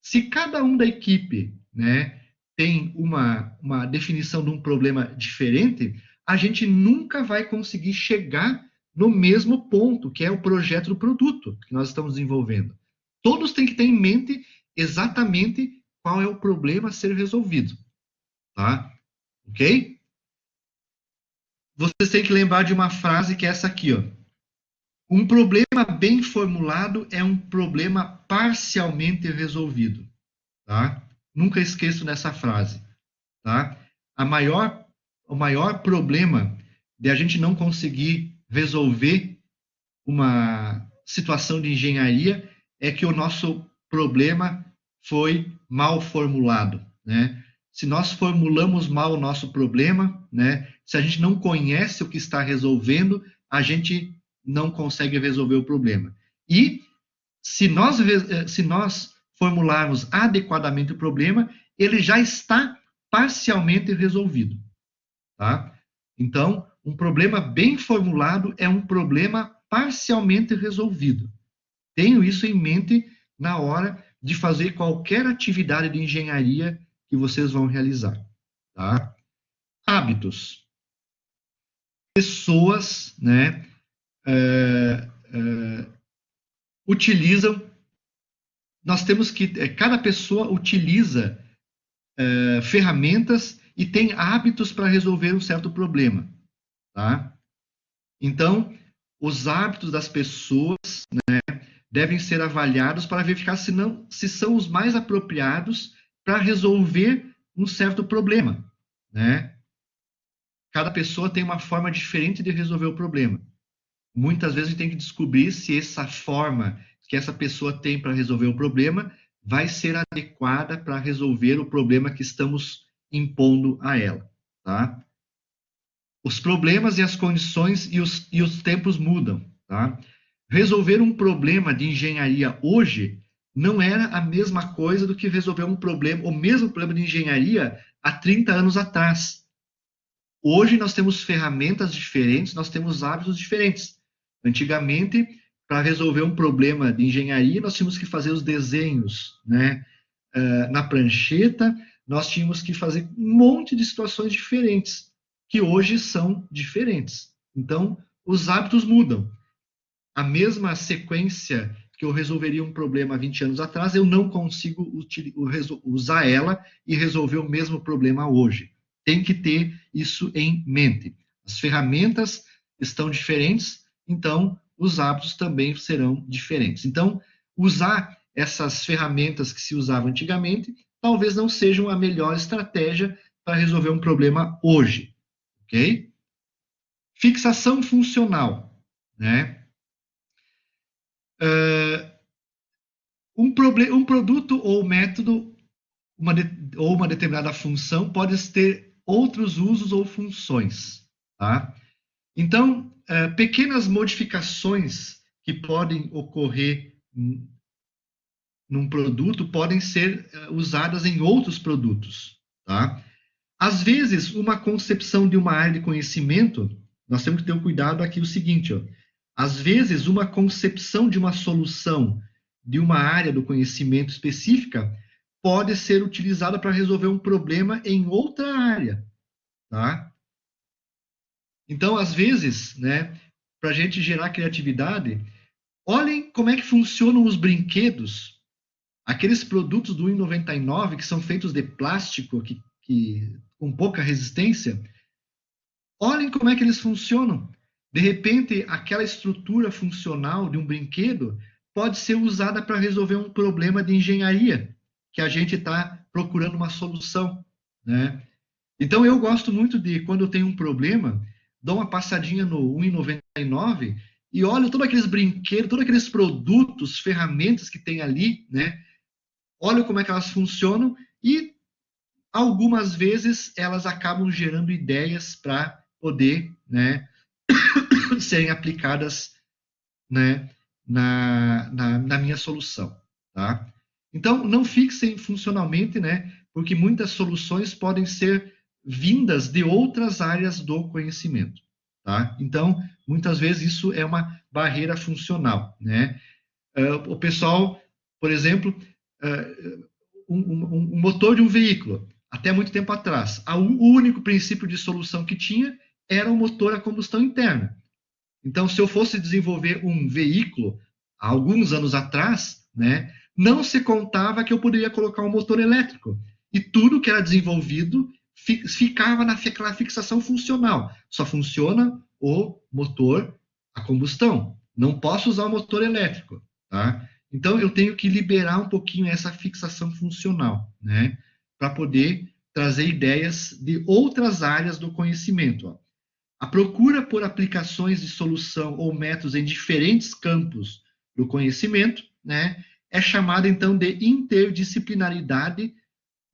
Se cada um da equipe, né, tem uma definição de um problema diferente, a gente nunca vai conseguir chegar no mesmo ponto, que é o projeto do produto que nós estamos desenvolvendo. Todos têm que ter em mente exatamente qual é o problema a ser resolvido. Tá? Ok? Vocês têm que lembrar de uma frase que é essa aqui, ó. Um problema bem formulado é um problema parcialmente resolvido. Tá? Nunca esqueço dessa frase. Tá? O maior problema de a gente não conseguir resolver uma situação de engenharia é que o nosso problema foi mal formulado, né? Se nós formulamos mal o nosso problema, né? Se a gente não conhece o que está resolvendo, a gente não consegue resolver o problema. E se nós formularmos adequadamente o problema, ele já está parcialmente resolvido, tá? Então, um problema bem formulado é um problema parcialmente resolvido. Tenho isso em mente na hora de fazer qualquer atividade de engenharia que vocês vão realizar, tá? Hábitos. Pessoas, né, utilizam, nós temos que, cada pessoa utiliza ferramentas e tem hábitos para resolver um certo problema, tá? Então, os hábitos das pessoas, né, devem ser avaliados para verificar se são os mais apropriados para resolver um certo problema, né? Cada pessoa tem uma forma diferente de resolver o problema. Muitas vezes a gente tem que descobrir se essa forma que essa pessoa tem para resolver o problema vai ser adequada para resolver o problema que estamos impondo a ela, tá? Os problemas e as condições e os tempos mudam, tá? Resolver um problema de engenharia hoje não era a mesma coisa do que resolver um problema, o mesmo problema de engenharia há 30 anos atrás. Hoje nós temos ferramentas diferentes, nós temos hábitos diferentes. Antigamente, para resolver um problema de engenharia, nós tínhamos que fazer os desenhos, né? Na prancheta, nós tínhamos que fazer um monte de situações diferentes, que hoje são diferentes. Então, os hábitos mudam. A mesma sequência que eu resolveria um problema há 20 anos atrás, eu não consigo usar ela e resolver o mesmo problema hoje. Tem que ter isso em mente. As ferramentas estão diferentes, então os hábitos também serão diferentes. Então, usar essas ferramentas que se usavam antigamente talvez não sejam a melhor estratégia para resolver um problema hoje, ok? Fixação funcional, né? Um produto ou método ou uma determinada função pode ter outros usos ou funções, tá? Então, pequenas modificações que podem ocorrer num produto podem ser usadas em outros produtos, tá? Às vezes, uma concepção de uma área de conhecimento, nós temos que ter um cuidado aqui o seguinte, ó. Às vezes, uma concepção de uma solução de uma área do conhecimento específica pode ser utilizada para resolver um problema em outra área, tá? Então, às vezes, né, para a gente gerar criatividade, olhem como é que funcionam os brinquedos, aqueles produtos do 1,99 que são feitos de plástico, com pouca resistência. Olhem como é que eles funcionam. De repente, aquela estrutura funcional de um brinquedo pode ser usada para resolver um problema de engenharia, que a gente está procurando uma solução, né? Então, eu gosto muito de, quando eu tenho um problema, dou uma passadinha no 1,99 e olho todos aqueles brinquedos, todos aqueles produtos, ferramentas que tem ali, né? Olho como é que elas funcionam e, algumas vezes, elas acabam gerando ideias para poder, né, serem aplicadas, né, na minha solução, tá? Então, não fixem funcionalmente, né, porque muitas soluções podem ser vindas de outras áreas do conhecimento, tá? Então, muitas vezes isso é uma barreira funcional, né? O pessoal, por exemplo, um motor de um veículo, até muito tempo atrás, o único princípio de solução que tinha era o motor a combustão interna. Então, se eu fosse desenvolver um veículo há alguns anos atrás, né, não se contava que eu poderia colocar um motor elétrico. E tudo que era desenvolvido ficava naquela fixação funcional. Só funciona o motor a combustão. Não posso usar o motor elétrico, tá? Então, eu tenho que liberar um pouquinho essa fixação funcional, né, para poder trazer ideias de outras áreas do conhecimento, ó. A procura por aplicações de solução ou métodos em diferentes campos do conhecimento, né, é chamada então de interdisciplinaridade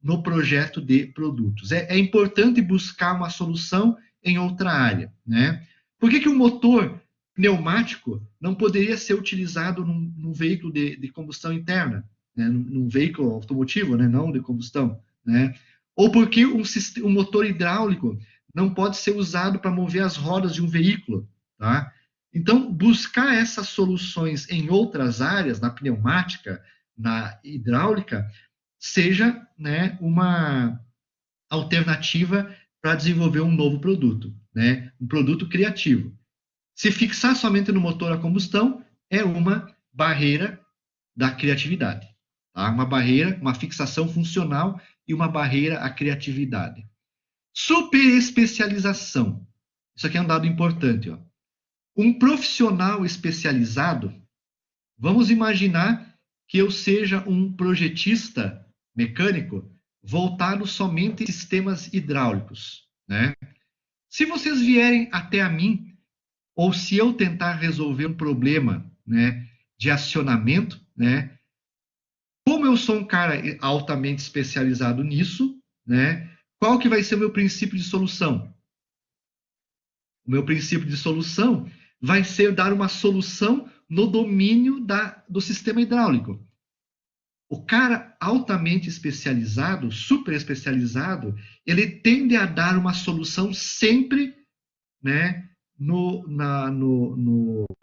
no projeto de produtos. É importante buscar uma solução em outra área, né? Por que um motor pneumático não poderia ser utilizado num veículo de combustão interna, né, num veículo automotivo, né, não de combustão, né? Ou por que um motor hidráulico não pode ser usado para mover as rodas de um veículo, tá? Então, buscar essas soluções em outras áreas, na pneumática, na hidráulica, seja, né, uma alternativa para desenvolver um novo produto, né? Um produto criativo. Se fixar somente no motor a combustão é uma barreira da criatividade, tá? Uma barreira, uma fixação funcional e uma barreira à criatividade. Superespecialização. Isso aqui é um dado importante, ó. Um profissional especializado, vamos imaginar que eu seja um projetista mecânico, voltado somente a sistemas hidráulicos, né? Se vocês vierem até a mim, ou se eu tentar resolver um problema, né, de acionamento, né, como eu sou um cara altamente especializado nisso, né, qual que vai ser o meu princípio de solução? O meu princípio de solução vai ser dar uma solução no domínio do sistema hidráulico. O cara altamente especializado, super especializado, ele tende a dar uma solução sempre, né,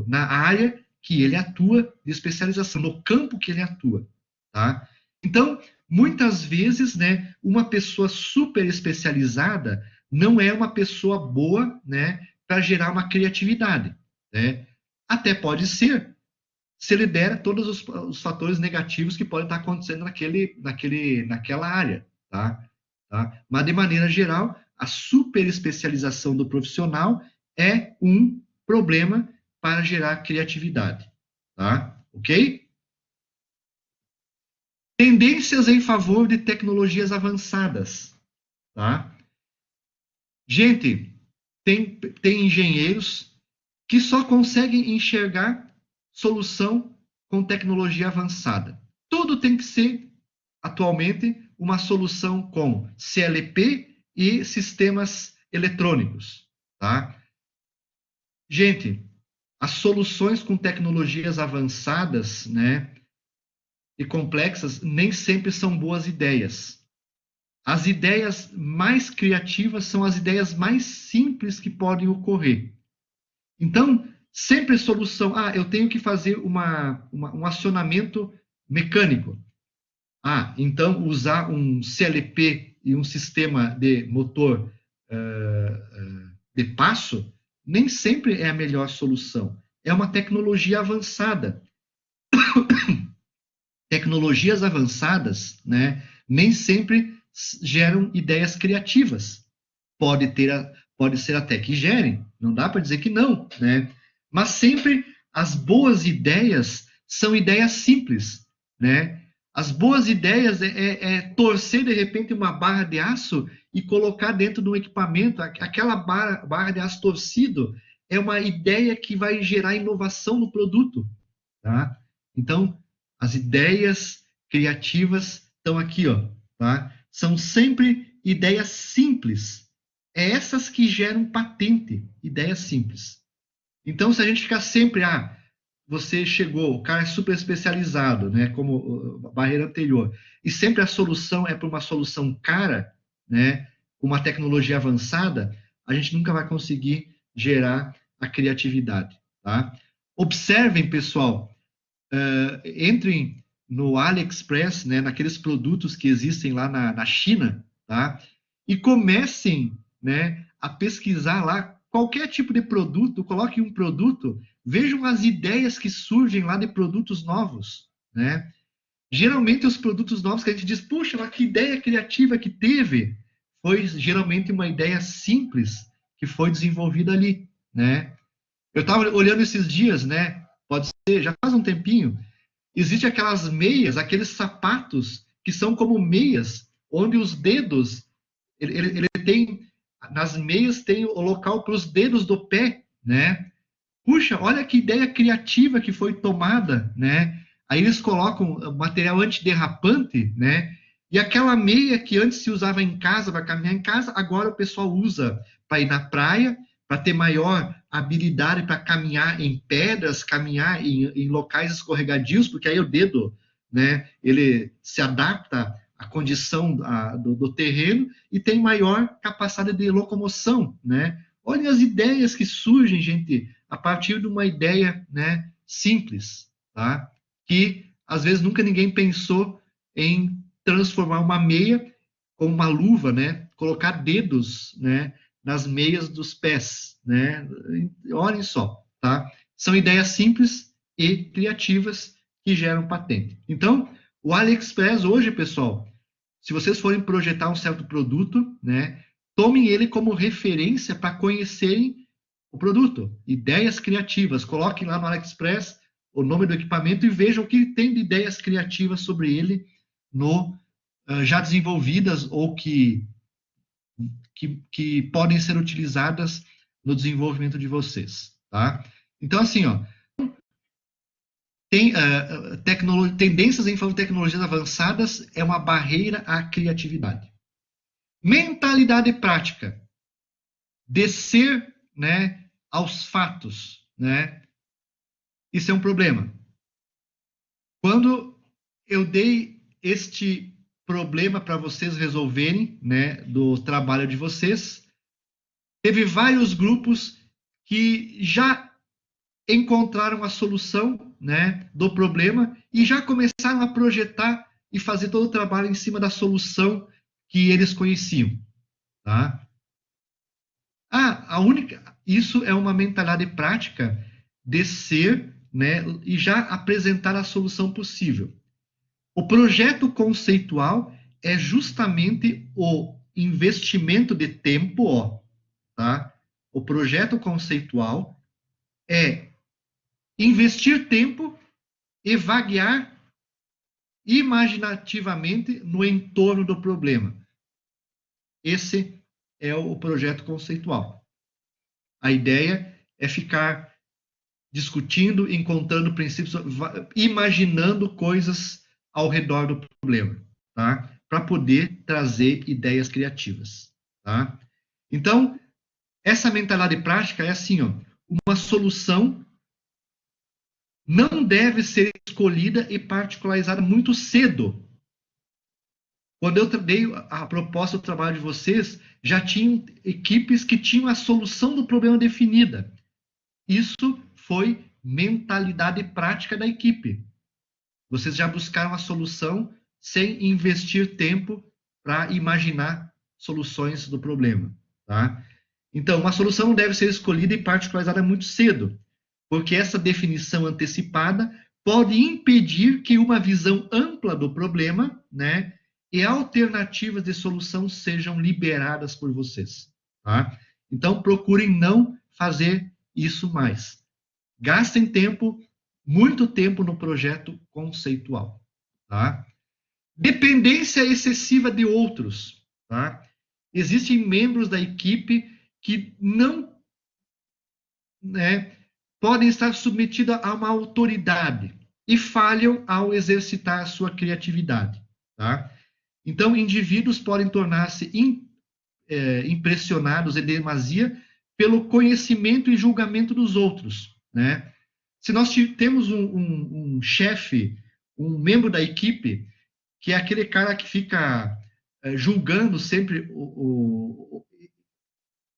na área que ele atua de especialização, no campo que ele atua, tá? Então, muitas vezes, né, uma pessoa super especializada não é uma pessoa boa, né, para gerar uma criatividade, né? Até pode ser, se ele der todos os fatores negativos que podem estar acontecendo naquela área, tá? Tá? Mas, de maneira geral, a super especialização do profissional é um problema para gerar criatividade, tá? Ok? Tendências em favor de tecnologias avançadas, tá? Gente, tem engenheiros que só conseguem enxergar solução com tecnologia avançada. Tudo tem que ser, atualmente, uma solução com CLP e sistemas eletrônicos, tá? Gente, as soluções com tecnologias avançadas, né, e complexas nem sempre são boas ideias. As ideias mais criativas são as ideias mais simples que podem ocorrer. Então, sempre solução. Ah, eu tenho que fazer um acionamento mecânico. Ah, então usar um CLP e um sistema de motor de passo nem sempre é a melhor solução. É uma tecnologia avançada. Tecnologias avançadas, né, nem sempre geram ideias criativas. Pode ser até que gerem, não dá para dizer que não, né? Mas sempre as boas ideias são ideias simples, né? As boas ideias é torcer de repente uma barra de aço e colocar dentro de um equipamento. Aquela barra de aço torcido é uma ideia que vai gerar inovação no produto, tá? Então, as ideias criativas estão aqui, ó, tá? São sempre ideias simples. É essas que geram patente, ideias simples. Então, se a gente ficar sempre, você chegou, o cara é super especializado, né, como a barreira anterior, e sempre a solução é para uma solução cara, né, uma tecnologia avançada, a gente nunca vai conseguir gerar a criatividade, tá? Observem, pessoal, entrem no AliExpress, né, naqueles produtos que existem lá na China, tá? E comecem, né, a pesquisar lá qualquer tipo de produto, coloquem um produto, vejam as ideias que surgem lá de produtos novos, né? Geralmente os produtos novos que a gente diz, puxa, mas que ideia criativa que teve, foi geralmente uma ideia simples que foi desenvolvida ali, né? Eu estava olhando esses dias, né? Pode ser, já faz um tempinho, existe aquelas meias, aqueles sapatos que são como meias, onde os dedos, ele tem, nas meias tem o local para os dedos do pé, né? Puxa, olha que ideia criativa que foi tomada, né? Aí eles colocam material antiderrapante, né? E aquela meia que antes se usava em casa, para caminhar em casa, agora o pessoal usa para ir na praia, para ter maior habilidade para caminhar em pedras, caminhar em locais escorregadios, porque aí o dedo, né, ele se adapta à condição do terreno e tem maior capacidade de locomoção, né? Olha as ideias que surgem, gente, a partir de uma ideia, né, simples, tá? Que às vezes nunca ninguém pensou em transformar uma meia com uma luva, né? Colocar dedos, né, nas meias dos pés, né? Olhem só, tá? São ideias simples e criativas que geram patente. Então, o AliExpress hoje, pessoal, se vocês forem projetar um certo produto, né, tomem ele como referência para conhecerem o produto. Ideias criativas. Coloquem lá no AliExpress o nome do equipamento e vejam o que tem de ideias criativas sobre ele no já desenvolvidas ou que podem ser utilizadas no desenvolvimento de vocês, tá? Então, assim, ó, tendências em favor de tecnologias avançadas é uma barreira à criatividade. Mentalidade prática, descer, né, aos fatos, né? Isso é um problema. Quando eu dei este problema para vocês resolverem, né, do trabalho de vocês, teve vários grupos que já encontraram a solução, né, do problema e já começaram a projetar e fazer todo o trabalho em cima da solução que eles conheciam, tá? Isso é uma mentalidade prática de ser, né, e já apresentar a solução possível. O projeto conceitual é justamente o investimento de tempo, ó, tá? O projeto conceitual é investir tempo e vaguear imaginativamente no entorno do problema. Esse é o projeto conceitual. A ideia é ficar discutindo, encontrando princípios, imaginando coisas ao redor do problema, tá? Para poder trazer ideias criativas, tá? Então, essa mentalidade prática é assim, ó, uma solução não deve ser escolhida e particularizada muito cedo. Quando eu dei a proposta do trabalho de vocês, já tinham equipes que tinham a solução do problema definida. Isso foi mentalidade prática da equipe. Vocês já buscaram a solução sem investir tempo para imaginar soluções do problema, tá? Então, uma solução não deve ser escolhida e particularizada muito cedo, porque essa definição antecipada pode impedir que uma visão ampla do problema, né, e alternativas de solução sejam liberadas por vocês, tá? Então, procurem não fazer isso mais. Gastem tempo, muito tempo no projeto conceitual, tá? Dependência excessiva de outros, tá? Existem membros da equipe que não, né, podem estar submetidos a uma autoridade e falham ao exercitar a sua criatividade, tá? Então, indivíduos podem tornar-se impressionados em demasia pelo conhecimento e julgamento dos outros, né? Se nós temos um chefe, um membro da equipe, que é aquele cara que fica julgando sempre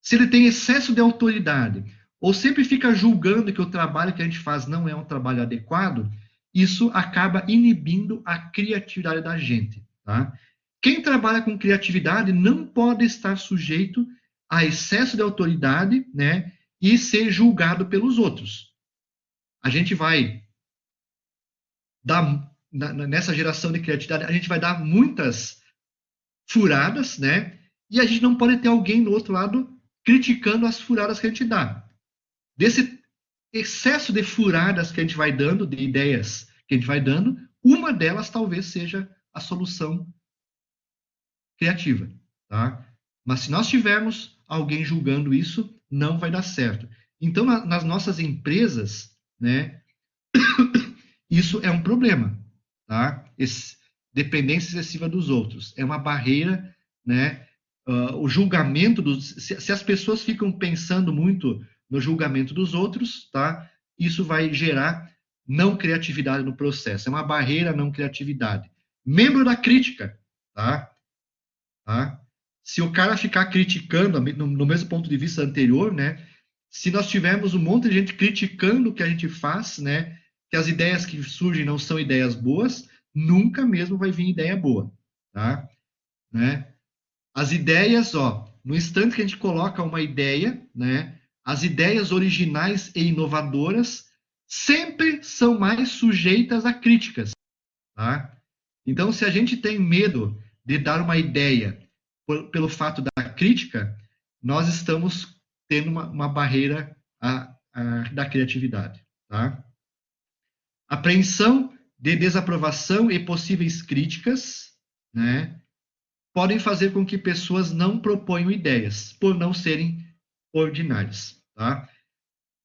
se ele tem excesso de autoridade, ou sempre fica julgando que o trabalho que a gente faz não é um trabalho adequado, isso acaba inibindo a criatividade da gente, tá? Quem trabalha com criatividade não pode estar sujeito a excesso de autoridade, né, e ser julgado pelos outros. A gente vai dar, nessa geração de criatividade, a gente vai dar muitas furadas, né, e a gente não pode ter alguém do outro lado criticando as furadas que a gente dá. Desse excesso de furadas que a gente vai dando, de ideias que a gente vai dando, uma delas talvez seja a solução criativa, tá? Mas se nós tivermos alguém julgando isso, não vai dar certo. Então, nas nossas empresas, né, isso é um problema, tá? Dependência excessiva dos outros. É uma barreira, né? O julgamento se as pessoas ficam pensando muito no julgamento dos outros, tá? Isso vai gerar não criatividade no processo. É uma barreira à não criatividade. Membro da crítica, tá? Tá? Se o cara ficar criticando, no mesmo ponto de vista anterior, né? Se nós tivermos um monte de gente criticando o que a gente faz, né? Que as ideias que surgem não são ideias boas, nunca mesmo vai vir ideia boa, tá? Né? As ideias, ó, no instante que a gente coloca uma ideia, né? As ideias originais e inovadoras sempre são mais sujeitas a críticas, tá? Então, se a gente tem medo de dar uma ideia pelo fato da crítica, nós estamos tendo uma barreira da criatividade, tá? Apreensão de desaprovação e possíveis críticas, né? podem fazer com que pessoas não proponham ideias, por não serem ordinárias, tá?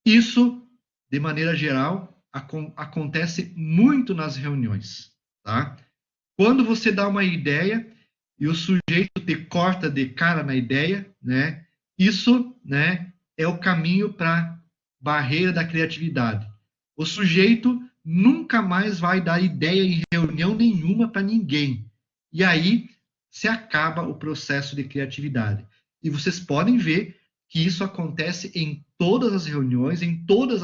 Isso, de maneira geral, acontece muito nas reuniões, tá? Quando você dá uma ideia e o sujeito te corta de cara na ideia, né? Isso, né, é o caminho para barreira da criatividade. O sujeito nunca mais vai dar ideia em reunião nenhuma para ninguém. E aí se acaba o processo de criatividade. E vocês podem ver que isso acontece em todas as reuniões, em todas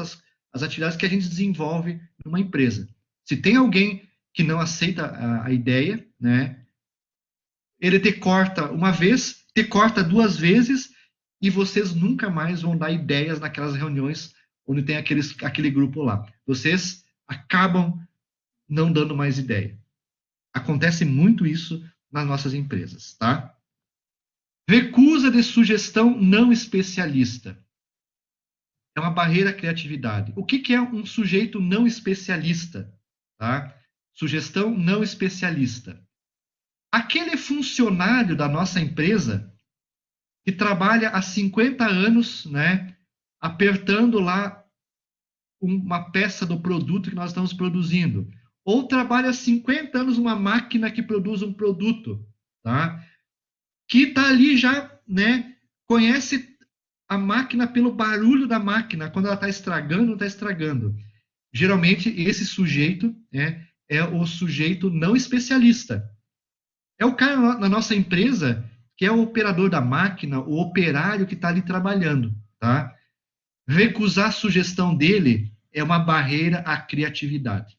as atividades que a gente desenvolve numa empresa. Se tem alguém que não aceita a ideia, né, ele te corta uma vez, te corta duas vezes, e vocês nunca mais vão dar ideias naquelas reuniões onde tem aquele grupo lá. Vocês acabam não dando mais ideia. Acontece muito isso nas nossas empresas, tá? Recusa de sugestão não especialista. É uma barreira à criatividade. O que é um sujeito não especialista? Tá? Sugestão não especialista. Aquele funcionário da nossa empresa que trabalha há 50 anos, né, apertando lá uma peça do produto que nós estamos produzindo, ou trabalha há 50 anos numa máquina que produz um produto, tá? Que está ali já, né, conhece a máquina pelo barulho da máquina, quando ela está estragando, não está estragando. Geralmente, esse sujeito, né, é o sujeito não especialista. É o cara na nossa empresa que é o operador da máquina, o operário que está ali trabalhando, tá? Recusar a sugestão dele é uma barreira à criatividade.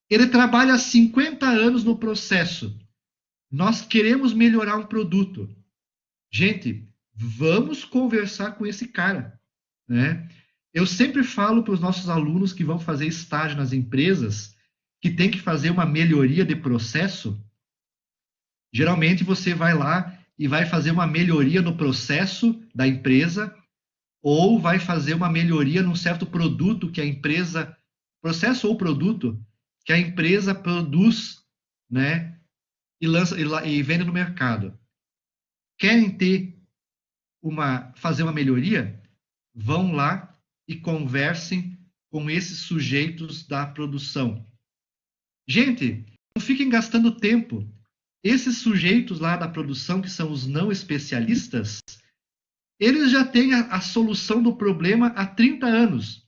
Ele trabalha há 50 anos no processo. Nós queremos melhorar um produto. Gente, vamos conversar com esse cara, né? Eu sempre falo para os nossos alunos que vão fazer estágio nas empresas que tem que fazer uma melhoria de processo. Geralmente você vai lá e vai fazer uma melhoria no processo da empresa ou vai fazer uma melhoria num certo produto que a empresa, processo ou produto que a empresa produz, né, e lança e vende no mercado. Querem fazer uma melhoria? Vão lá e conversem com esses sujeitos da produção. Gente, não fiquem gastando tempo. Esses sujeitos lá da produção, que são os não especialistas, eles já têm a solução do problema há 30 anos.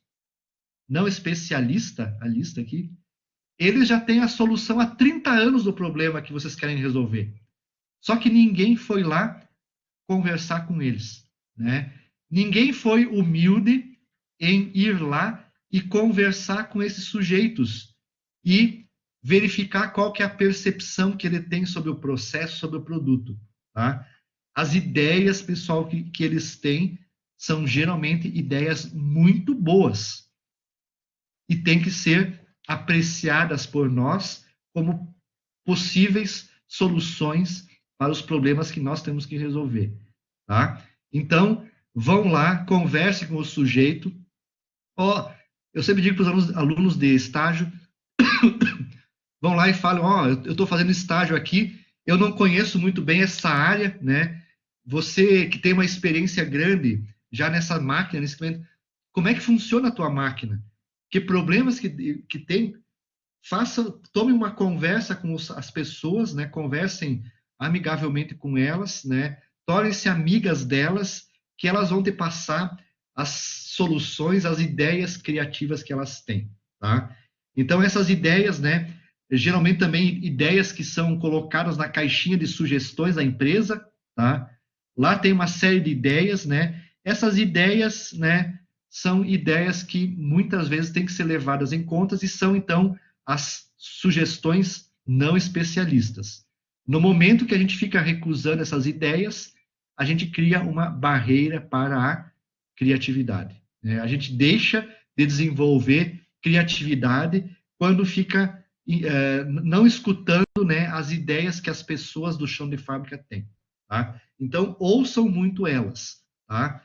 Não especialista, a lista aqui, eles já têm a solução há 30 anos do problema que vocês querem resolver. Só que ninguém foi lá conversar com eles, né? Ninguém foi humilde em ir lá e conversar com esses sujeitos e verificar qual que é a percepção que ele tem sobre o processo, sobre o produto, tá? As ideias, pessoal, que eles têm são geralmente ideias muito boas e têm que ser apreciadas por nós como possíveis soluções para os problemas que nós temos que resolver, tá? Então, vão lá, converse com o sujeito. Ó, eu sempre digo para os alunos de estágio, vão lá e falam, ó, eu estou fazendo estágio aqui, eu não conheço muito bem essa área, né? Você que tem uma experiência grande já nessa máquina, nesse momento, como é que funciona a tua máquina? Que problemas que tem? Tome uma conversa com as pessoas, né? Conversem amigavelmente com elas, né? Tornem-se amigas delas, que elas vão te passar as soluções, as ideias criativas que elas têm, tá? Então, essas ideias, né? Geralmente também ideias que são colocadas na caixinha de sugestões da empresa, tá? Lá tem uma série de ideias, né? Essas ideias, né? São ideias que muitas vezes têm que ser levadas em conta e são, então, as sugestões não especialistas. No momento que a gente fica recusando essas ideias, a gente cria uma barreira para a criatividade. A gente deixa de desenvolver criatividade quando fica não escutando, né, as ideias que as pessoas do chão de fábrica têm. Tá? Então, ouçam muito elas. Tá?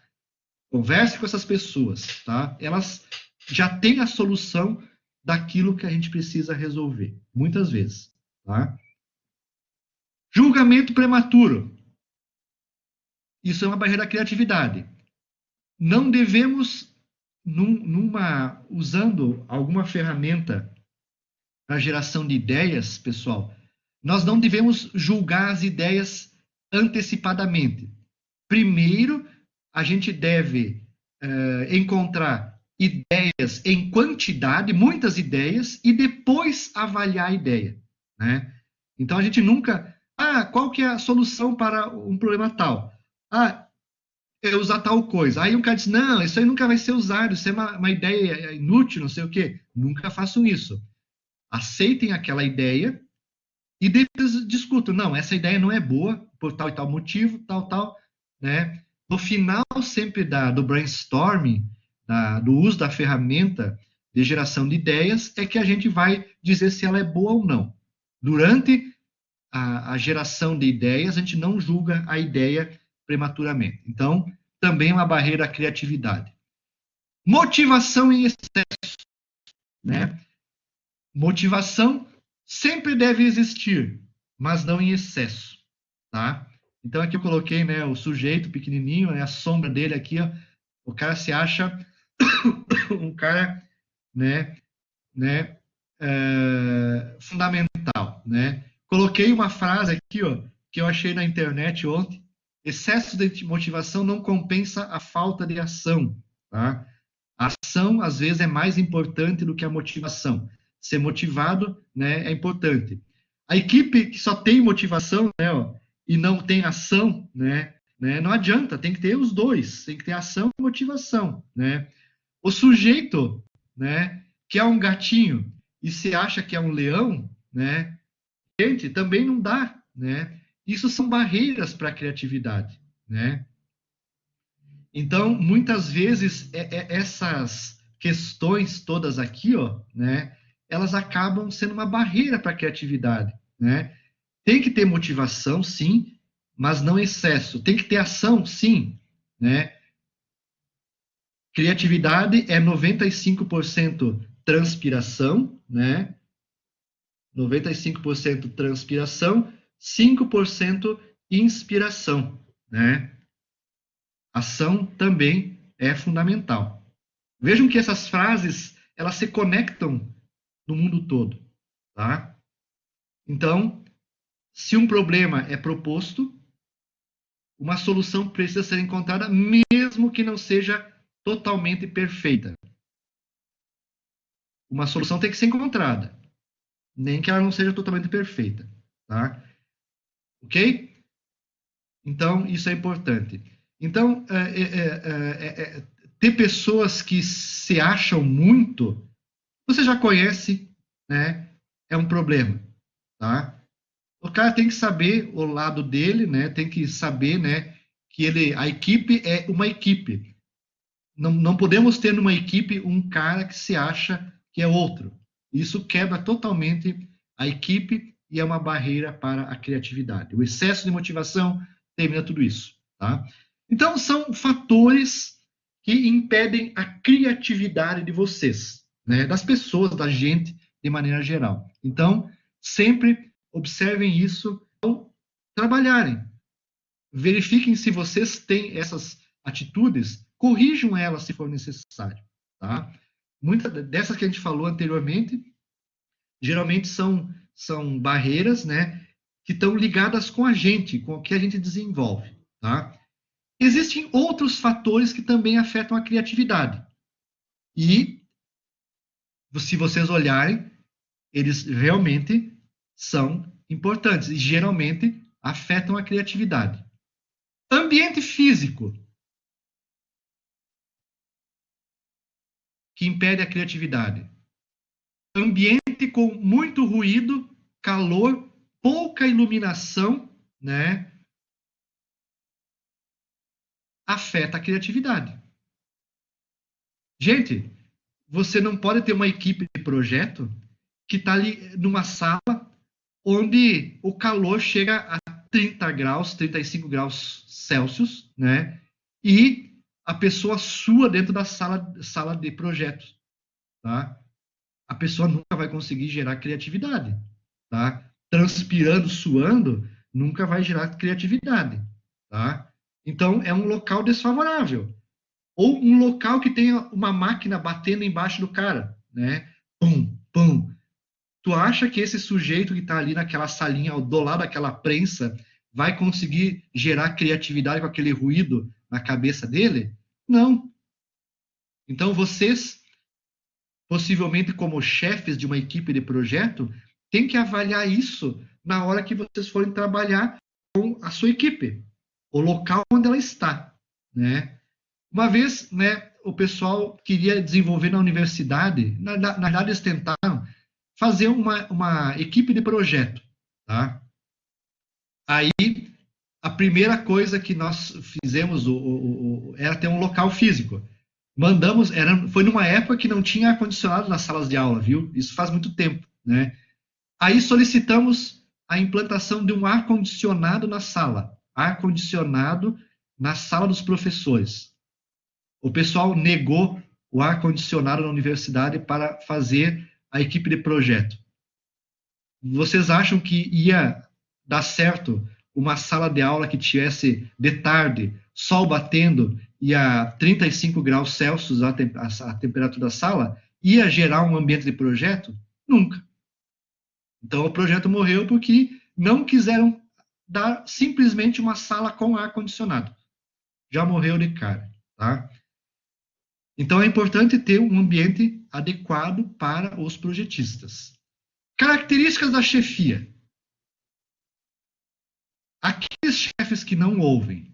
Converse com essas pessoas. Tá? Elas já têm a solução daquilo que a gente precisa resolver, muitas vezes. Tá? Julgamento prematuro. Isso é uma barreira à criatividade. Não devemos, usando alguma ferramenta para geração de ideias, pessoal, nós não devemos julgar as ideias antecipadamente. Primeiro, a gente deve encontrar ideias em quantidade, muitas ideias, e depois avaliar a ideia, né? Então, a gente nunca... qual que é a solução para um problema tal? É usar tal coisa. Aí um cara diz, não, isso aí nunca vai ser usado, isso é uma ideia inútil, não sei o quê. Nunca façam isso. Aceitem aquela ideia e depois discutam. Não, essa ideia não é boa, por tal e tal motivo, tal, né? No final sempre do brainstorming, do uso da ferramenta de geração de ideias, é que a gente vai dizer se ela é boa ou não. Durante a geração de ideias, a gente não julga a ideia prematuramente. Então, também é uma barreira à criatividade. Motivação em excesso, né? Motivação sempre deve existir, mas não em excesso, tá? Então aqui eu coloquei, né, o sujeito pequenininho, né, a sombra dele aqui, ó, o cara se acha um cara, né, fundamental, né? Coloquei uma frase aqui, ó, que eu achei na internet ontem: excesso de motivação não compensa a falta de ação, tá? A ação, às vezes, é mais importante do que a motivação. Ser motivado, né, é importante. A equipe que só tem motivação, né, ó, e não tem ação, né, não adianta, tem que ter os dois, tem que ter ação e motivação, né? O sujeito, né, que é um gatinho e se acha que é um leão, né, gente, também não dá, né? Isso são barreiras para a criatividade, né? Então, muitas vezes, essas questões todas aqui, ó, né, elas acabam sendo uma barreira para a criatividade, né? Tem que ter motivação, sim, mas não excesso. Tem que ter ação, sim, né? Criatividade é 95% transpiração, né? 95% transpiração, 5% inspiração, né? Ação também é fundamental. Vejam que essas frases, elas se conectam no mundo todo, tá? Então, se um problema é proposto, uma solução precisa ser encontrada, mesmo que não seja totalmente perfeita. Uma solução tem que ser encontrada, nem que ela não seja totalmente perfeita, tá? Ok? Então, isso é importante. Então, ter pessoas que se acham muito, você já conhece, né? É um problema, tá? O cara tem que saber o lado dele, né? Tem que saber, né? Que a equipe é uma equipe. Não podemos ter numa equipe um cara que se acha que é outro. Isso quebra totalmente a equipe e é uma barreira para a criatividade. O excesso de motivação termina tudo isso, tá? Então, são fatores que impedem a criatividade de vocês, né? Das pessoas, da gente, de maneira geral. Então, sempre observem isso ao trabalharem. Verifiquem se vocês têm essas atitudes, corrijam elas se for necessário, tá? Muitas dessas que a gente falou anteriormente, geralmente são barreiras, né, que estão ligadas com a gente, com o que a gente desenvolve, tá? Existem outros fatores que também afetam a criatividade. E, se vocês olharem, eles realmente são importantes e geralmente afetam a criatividade. Ambiente físico, que impede a criatividade. Ambiente com muito ruído, calor, pouca iluminação, né? Afeta a criatividade. Gente, você não pode ter uma equipe de projeto que está ali numa sala onde o calor chega a 30 graus, 35 graus Celsius, né? E a pessoa sua dentro da sala de projetos, tá? A pessoa nunca vai conseguir gerar criatividade, tá? Transpirando, suando, nunca vai gerar criatividade, tá? Então, é um local desfavorável. Ou um local que tenha uma máquina batendo embaixo do cara, né? Pum, pum. Tu acha que esse sujeito que está ali naquela salinha, do lado daquela prensa, vai conseguir gerar criatividade com aquele ruído na cabeça dele? Não. Então, vocês, possivelmente como chefes de uma equipe de projeto, têm que avaliar isso na hora que vocês forem trabalhar com a sua equipe, o local onde ela está, né? Uma vez, né, o pessoal queria desenvolver na universidade, na verdade eles tentaram fazer uma equipe de projeto, tá? Aí, a primeira coisa que nós fizemos era ter um local físico. Mandamos, foi numa época que não tinha ar-condicionado nas salas de aula, viu? Isso faz muito tempo, né? Aí solicitamos a implantação de um ar-condicionado na sala. Ar-condicionado na sala dos professores. O pessoal negou o ar-condicionado na universidade para fazer a equipe de projeto. Vocês acham que ia dar certo uma sala de aula que tivesse de tarde, sol batendo e a 35 graus Celsius a temperatura da sala? Ia gerar um ambiente de projeto? Nunca. Então o projeto morreu porque não quiseram dar simplesmente uma sala com ar-condicionado. Já morreu de cara, tá? Então é importante ter um ambiente adequado para os projetistas. Características da chefia. Aqueles chefes que não ouvem,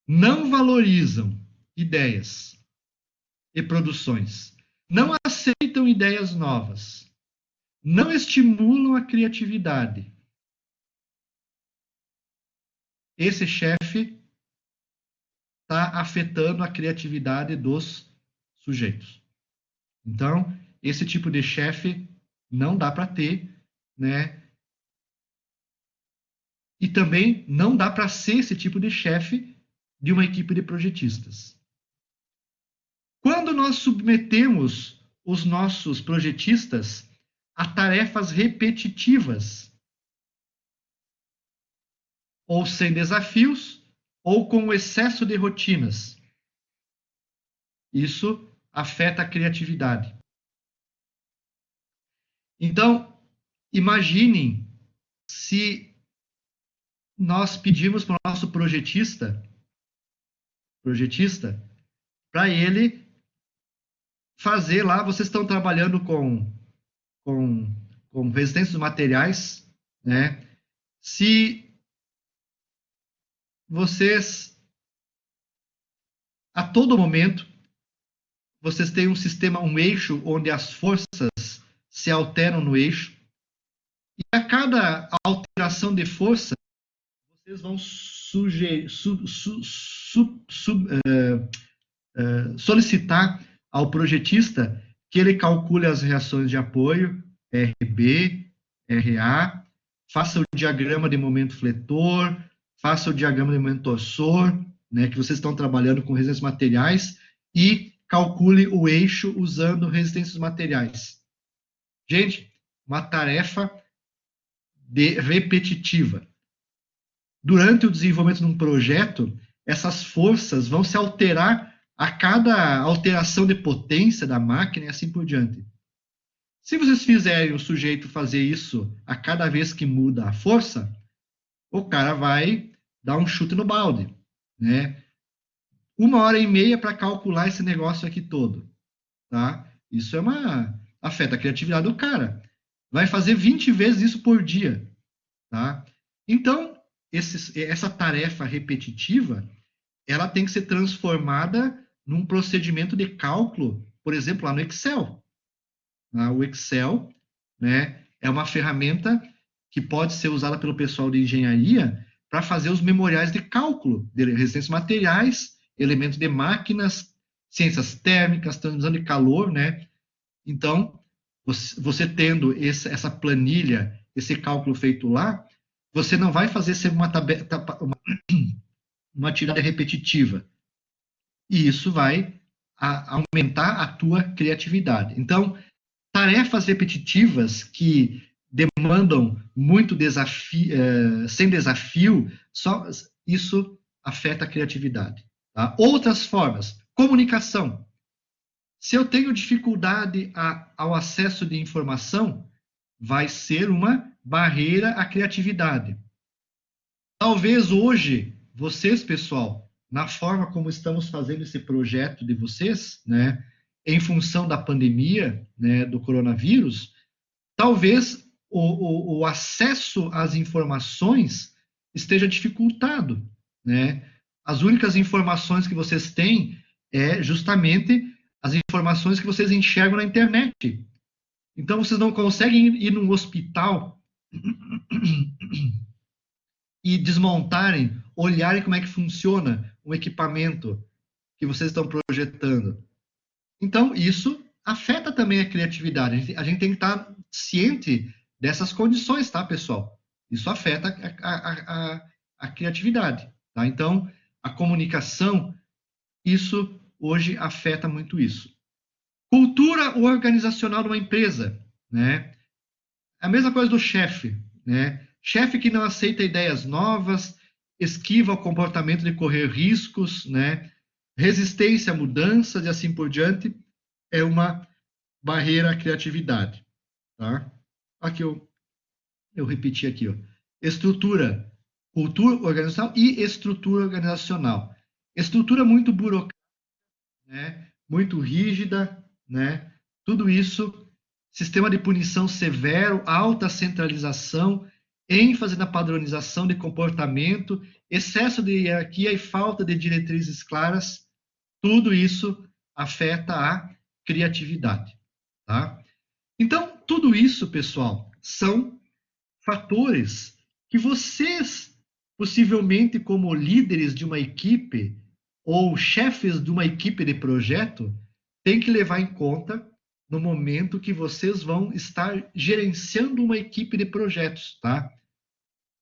não valorizam ideias e produções, não aceitam ideias novas, não estimulam a criatividade. Esse chefe está afetando a criatividade dos sujeitos. Então, esse tipo de chefe não dá para ter, né? E também não dá para ser esse tipo de chefe de uma equipe de projetistas. Quando nós submetemos os nossos projetistas a tarefas repetitivas, ou sem desafios, ou com excesso de rotinas, isso afeta a criatividade. Então, imaginem se nós pedimos para o nosso projetista, para ele fazer lá, vocês estão trabalhando com resistência dos materiais, né? Se vocês, a todo momento, vocês têm um sistema, um eixo, onde as forças se alteram no eixo, e a cada alteração de força, vocês vão solicitar ao projetista que ele calcule as reações de apoio, RB, RA, faça o diagrama de momento fletor, faça o diagrama de momento torsor, né, que vocês estão trabalhando com resistências materiais, e calcule o eixo usando resistências materiais. Gente, uma tarefa repetitiva. Durante o desenvolvimento de um projeto, essas forças vão se alterar a cada alteração de potência da máquina e assim por diante. Se vocês fizerem o sujeito fazer isso a cada vez que muda a força, o cara vai dar um chute no balde, né? 1h30 para calcular esse negócio aqui todo, tá? Isso afeta a criatividade do cara. Vai fazer 20 vezes isso por dia, tá? Então, essa tarefa repetitiva, ela tem que ser transformada num procedimento de cálculo, por exemplo, lá no Excel. O Excel, né, é uma ferramenta que pode ser usada pelo pessoal de engenharia para fazer os memoriais de cálculo de resistências materiais, elementos de máquinas, ciências térmicas, transmissão de calor, né? Então, você tendo essa planilha, esse cálculo feito lá, você não vai fazer ser uma atividade repetitiva. E isso vai aumentar a tua criatividade. Então, tarefas repetitivas que demandam muito desafio, sem desafio, só isso afeta a criatividade. Tá? Outras formas, comunicação. Se eu tenho dificuldade ao acesso de informação, vai ser uma barreira à criatividade. Talvez hoje, vocês, pessoal, na forma como estamos fazendo esse projeto de vocês, né, em função da pandemia, né, do coronavírus, talvez o acesso às informações esteja dificultado, né? As únicas informações que vocês têm é justamente as informações que vocês enxergam na internet. Então, vocês não conseguem ir num hospital e desmontarem, olharem como é que funciona um equipamento que vocês estão projetando. Então, isso afeta também a criatividade. A gente tem que estar ciente dessas condições, tá, pessoal? Isso afeta a criatividade, tá? Então, a comunicação, isso hoje afeta muito isso. Cultura organizacional de uma empresa, né? A mesma coisa do chefe, né? Chefe que não aceita ideias novas, esquiva o comportamento de correr riscos, né? Resistência a mudanças e assim por diante, é uma barreira à criatividade, tá? Aqui eu repeti aqui, ó. Estrutura, cultura organizacional e estrutura organizacional. Estrutura muito burocrática, né? Muito rígida, né? Tudo isso, sistema de punição severo, alta centralização, ênfase na padronização de comportamento, excesso de hierarquia e falta de diretrizes claras, tudo isso afeta a criatividade, tá? Então, tudo isso, pessoal, são fatores que vocês, possivelmente como líderes de uma equipe ou chefes de uma equipe de projeto, têm que levar em conta no momento que vocês vão estar gerenciando uma equipe de projetos, tá?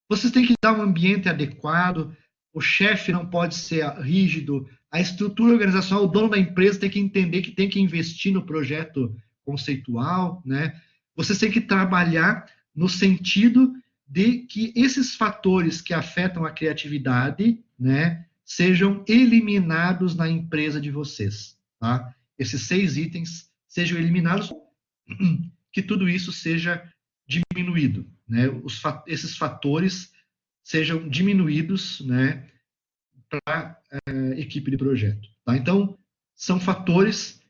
Vocês têm que dar um ambiente adequado, o chefe não pode ser rígido, a estrutura organizacional, o dono da empresa tem que entender que tem que investir no projeto conceitual, né? Vocês têm que trabalhar no sentido de que esses fatores que afetam a criatividade, né, sejam eliminados na empresa de vocês, tá? Esses 6 itens sejam eliminados, que tudo isso seja diminuído, né? Esses fatores sejam diminuídos, né, para a equipe de projeto. Tá? Então, são fatores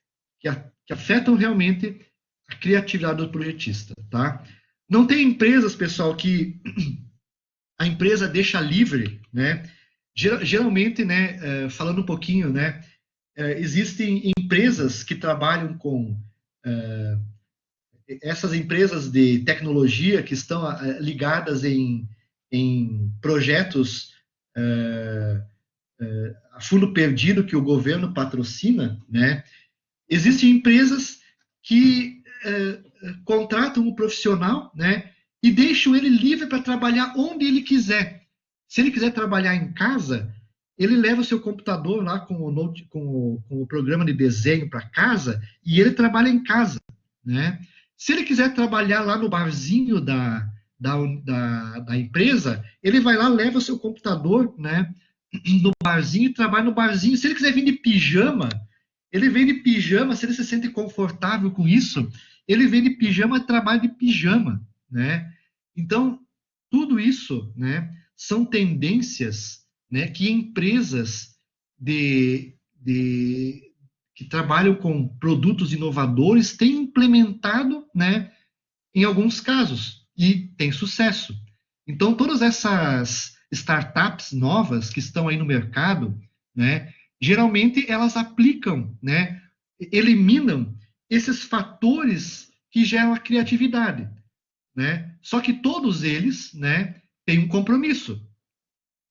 que afetam realmente a criatividade do projetista. Tá? Não tem empresas, pessoal, que a empresa deixa livre, né? Geralmente, né, falando um pouquinho, né, existem empresas que trabalham com essas empresas de tecnologia que estão ligadas em projetos a fundo perdido que o governo patrocina, né? Existem empresas que contratam um profissional, né? E deixam ele livre para trabalhar onde ele quiser. Se ele quiser trabalhar em casa, ele leva o seu computador lá com o programa de desenho para casa e ele trabalha em casa, né? Se ele quiser trabalhar lá no barzinho da empresa, ele vai lá, leva o seu computador, né, no barzinho e trabalha no barzinho. Se ele quiser vir de pijama, ele vem de pijama. Se ele se sente confortável com isso, ele vem de pijama e trabalha de pijama, né? Então, tudo isso, né, são tendências, né, que empresas que trabalham com produtos inovadores têm implementado, né, em alguns casos, e tem sucesso. Então, todas essas startups novas que estão aí no mercado, né, geralmente elas aplicam, né, eliminam esses fatores que geram a criatividade, né? Só que todos eles, né, têm um compromisso.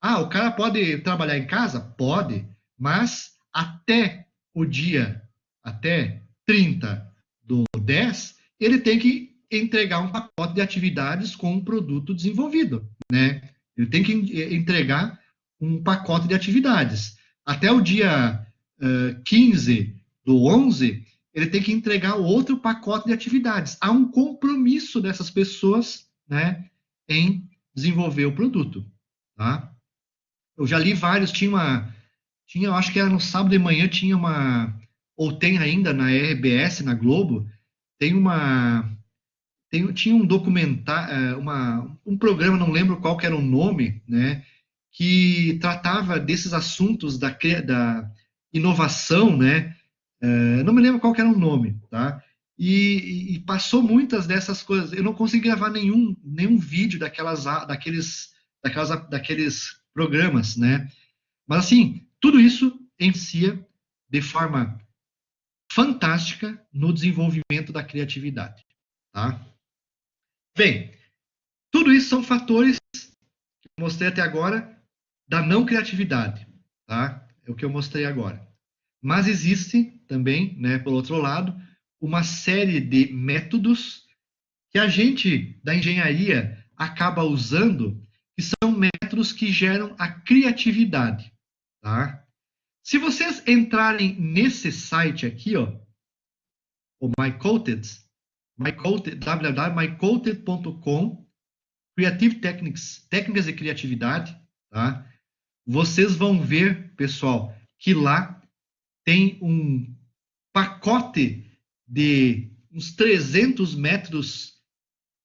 Ah, o cara pode trabalhar em casa? Pode, mas até 30/10, ele tem que entregar um pacote de atividades com um produto desenvolvido, né? Ele tem que entregar um pacote de atividades. Até o dia 15/11, ele tem que entregar outro pacote de atividades. Há um compromisso dessas pessoas, né, em desenvolver o produto, tá? Eu já li vários, eu acho que era no sábado de manhã, ou tem ainda na RBS, na Globo, tinha um documentário, um programa, não lembro qual que era o nome, né, que tratava desses assuntos da inovação, né, não me lembro qual que era o nome, tá? E passou muitas dessas coisas. Eu não consegui gravar nenhum vídeo daqueles programas, né? Mas assim, tudo isso influencia de forma fantástica no desenvolvimento da criatividade, tá? Bem, tudo isso são fatores que eu mostrei até agora da não criatividade, tá? É o que eu mostrei agora. Mas existe também, né, por outro lado, uma série de métodos que a gente da engenharia acaba usando, que são métodos que geram a criatividade, tá? Se vocês entrarem nesse site aqui, ó, o MyCoated, www.mycoated.com, Creative Techniques, técnicas de criatividade, tá? Vocês vão ver, pessoal, que lá tem um pacote de uns 300 métodos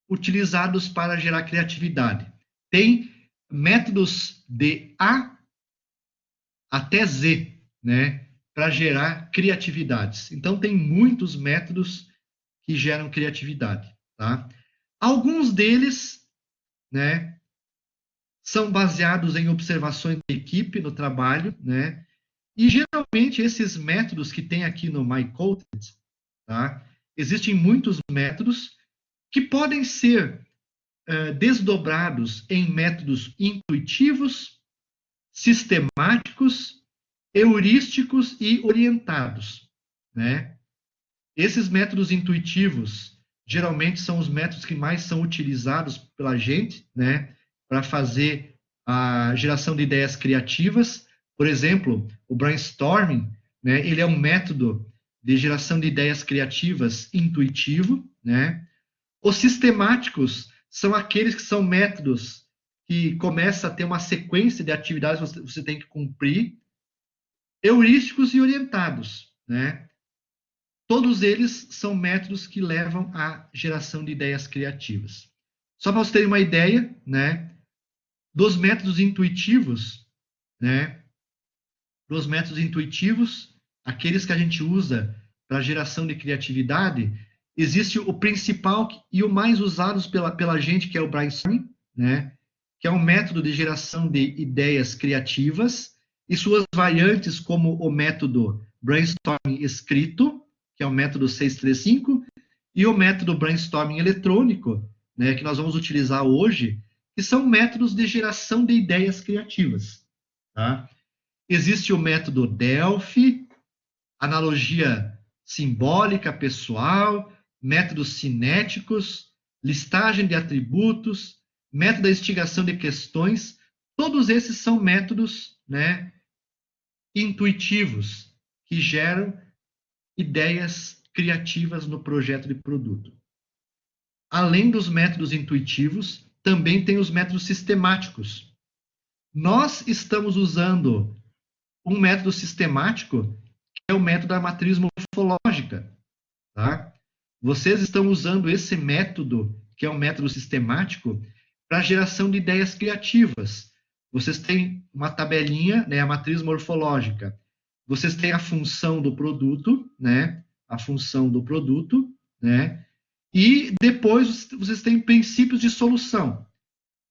utilizados para gerar criatividade. Tem métodos de A até Z, né, para gerar criatividades. Então, tem muitos métodos que geram criatividade, tá? Alguns deles, né, são baseados em observações de equipe no trabalho, né? E geralmente esses métodos que tem aqui no MyCoated, tá? Existem muitos métodos que podem ser desdobrados em métodos intuitivos, sistemáticos, heurísticos e orientados, né? Esses métodos intuitivos geralmente são os métodos que mais são utilizados pela gente, né, para fazer a geração de ideias criativas. Por exemplo, o brainstorming, né, ele é um método de geração de ideias criativas intuitivo, né? Os sistemáticos são aqueles que são métodos que começa a ter uma sequência de atividades que você tem que cumprir, heurísticos e orientados, né? Todos eles são métodos que levam à geração de ideias criativas. Só para vocês terem uma ideia, né, dos métodos intuitivos, né, dos métodos intuitivos, aqueles que a gente usa para geração de criatividade, existe o principal e o mais usado pela gente, que é o brainstorming, né, que é um método de geração de ideias criativas, e suas variantes, como o método brainstorming escrito, que é o método 635, e o método brainstorming eletrônico, né, que nós vamos utilizar hoje, que são métodos de geração de ideias criativas. Tá? Existe o método Delphi, analogia simbólica pessoal, métodos cinéticos, listagem de atributos, método da instigação de questões. Todos esses são métodos, né, intuitivos que geram ideias criativas no projeto de produto. Além dos métodos intuitivos, também tem os métodos sistemáticos. Nós estamos usando um método sistemático, que é o método da matriz morfológica. Tá? Vocês estão usando esse método, que é um método sistemático, para a geração de ideias criativas. Vocês têm uma tabelinha, né, a matriz morfológica. Vocês têm a função do produto, né? A função do produto, né? E depois vocês têm princípios de solução.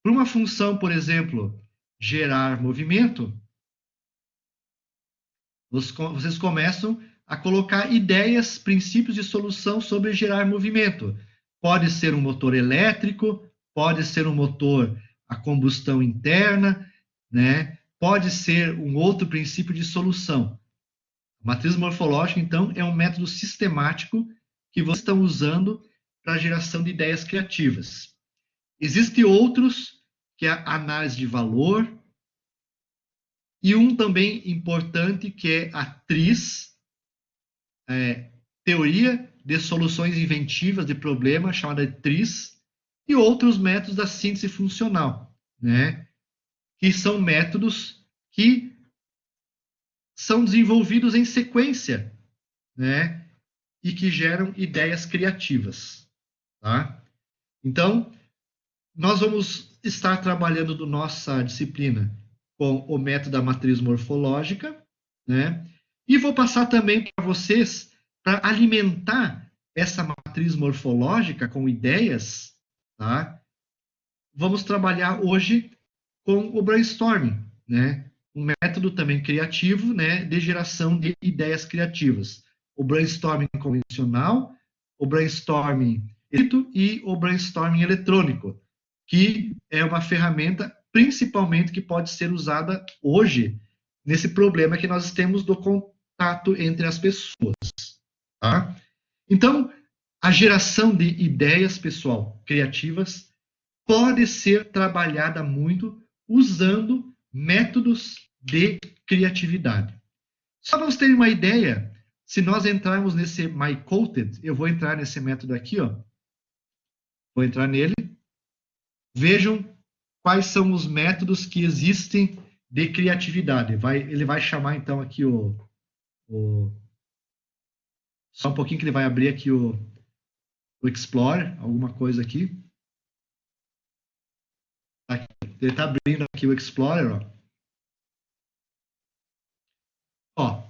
Para uma função, por exemplo, gerar movimento, vocês começam a colocar ideias, princípios de solução sobre gerar movimento. Pode ser um motor elétrico, pode ser um motor a combustão interna, né? Pode ser um outro princípio de solução. A matriz morfológica, então, é um método sistemático que vocês estão usando para a geração de ideias criativas. Existem outros, que é a análise de valor, e um também importante, que é a TRIZ, teoria de soluções inventivas de problemas, chamada de TRIZ, e outros métodos da síntese funcional, né? Que são métodos que são desenvolvidos em sequência, né? E que geram ideias criativas, tá? Então, nós vamos estar trabalhando na nossa disciplina com o método da matriz morfológica, né? E vou passar também para vocês, para alimentar essa matriz morfológica com ideias, tá? Vamos trabalhar hoje com o brainstorming, né? Um método também criativo, né, de geração de ideias criativas. O brainstorming convencional, o brainstorming escrito e o brainstorming eletrônico, que é uma ferramenta principalmente que pode ser usada hoje nesse problema que nós temos do contato entre as pessoas, tá? Então, a geração de ideias, pessoal, criativas, pode ser trabalhada muito usando métodos de criatividade. Só para vocês terem uma ideia, se nós entrarmos nesse MyCoded, eu vou entrar nesse método aqui, ó. Vou entrar nele. Vejam quais são os métodos que existem de criatividade. Ele vai chamar, então, aqui só um pouquinho que ele vai abrir aqui o Explorer, alguma coisa aqui. Ele está abrindo aqui o Explorer, ó. Ó,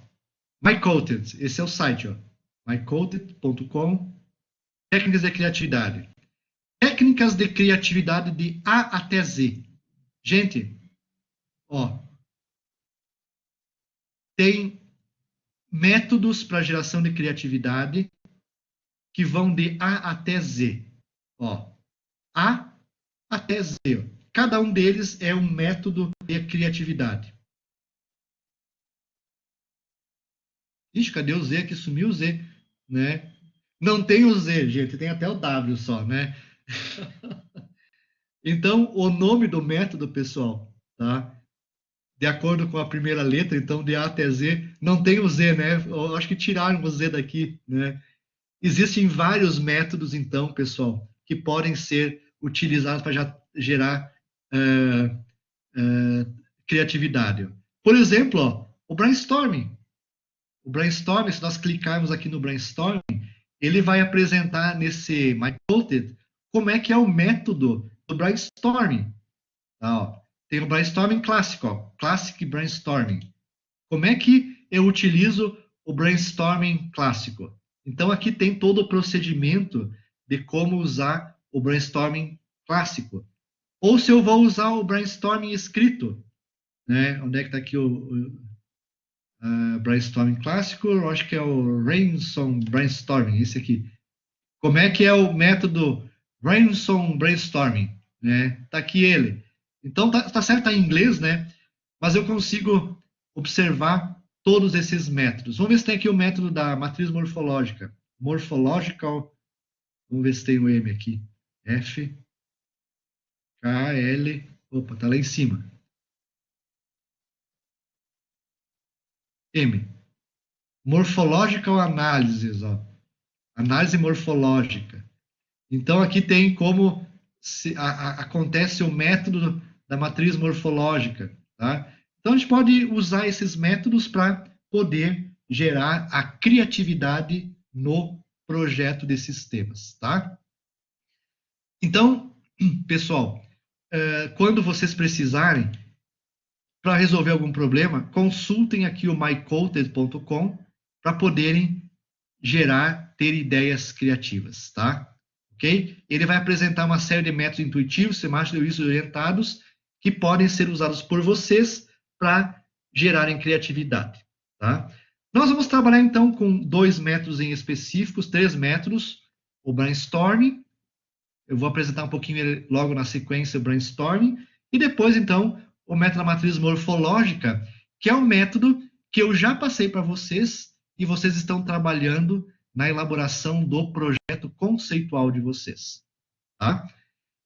MyCoded, esse é o site, ó. mycoded.com. Técnicas de criatividade. Técnicas de criatividade de A até Z. Gente, ó, tem métodos para geração de criatividade que vão de A até Z. Ó, A até Z. Cada um deles é um método de criatividade. Ixi, cadê o Z? Aqui sumiu o Z, né? Não tem o Z, gente, tem até o W só, né? Então, o nome do método, pessoal, tá? De acordo com a primeira letra, então, de A até Z, não tem o Z, né? Eu acho que tiraram o Z daqui, né? Existem vários métodos, então, pessoal, que podem ser utilizados para gerar criatividade. Por exemplo, ó, o brainstorming. O brainstorming, se nós clicarmos aqui no brainstorming, ele vai apresentar nesse MyCoded como é que é o método do brainstorming. Tá, ó. Tem o brainstorming clássico, ó, Classic Brainstorming. Como é que eu utilizo o brainstorming clássico? Então, aqui tem todo o procedimento de como usar o brainstorming clássico. Ou se eu vou usar o brainstorming escrito, né? Onde é que está aqui o brainstorming clássico? Eu acho que é o Ransom Brainstorming, esse aqui. Como é que é o método Ransom Brainstorming? Né? Tá aqui ele. Então, tá certo, tá em inglês, né? Mas eu consigo observar todos esses métodos. Vamos ver se tem aqui o método da matriz morfológica. Morphological. Vamos ver se tem o M aqui. F, K, L. Opa, tá lá em cima. M. Morphological Analysis, ó. Análise morfológica. Então, aqui tem como acontece o método da matriz morfológica, tá? Então, a gente pode usar esses métodos para poder gerar a criatividade no projeto de sistemas, tá? Então, pessoal, quando vocês precisarem, para resolver algum problema, consultem aqui o mycoded.com para poderem ter ideias criativas, tá? Ok? Ele vai apresentar uma série de métodos intuitivos, sistemáticos e orientados que podem ser usados por vocês para gerarem criatividade, tá? Nós vamos trabalhar, então, com 2 métodos em específicos, 3 métodos. O brainstorming, eu vou apresentar um pouquinho logo na sequência o brainstorming, e depois, então, o método da matriz morfológica, que é um método que eu já passei para vocês e vocês estão trabalhando na elaboração do projeto conceitual de vocês, tá?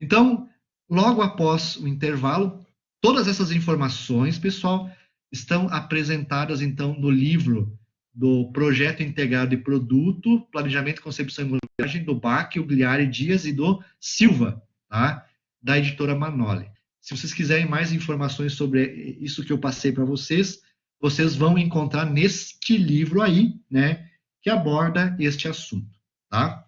Então, logo após o intervalo, todas essas informações, pessoal, estão apresentadas, então, no livro do Projeto Integrado de Produto, Planejamento, Concepção e Modelagem, do Bach, Ugliari Dias e do Silva, tá? Da editora Manoli. Se vocês quiserem mais informações sobre isso que eu passei para vocês, vocês vão encontrar neste livro aí, né, que aborda este assunto, tá?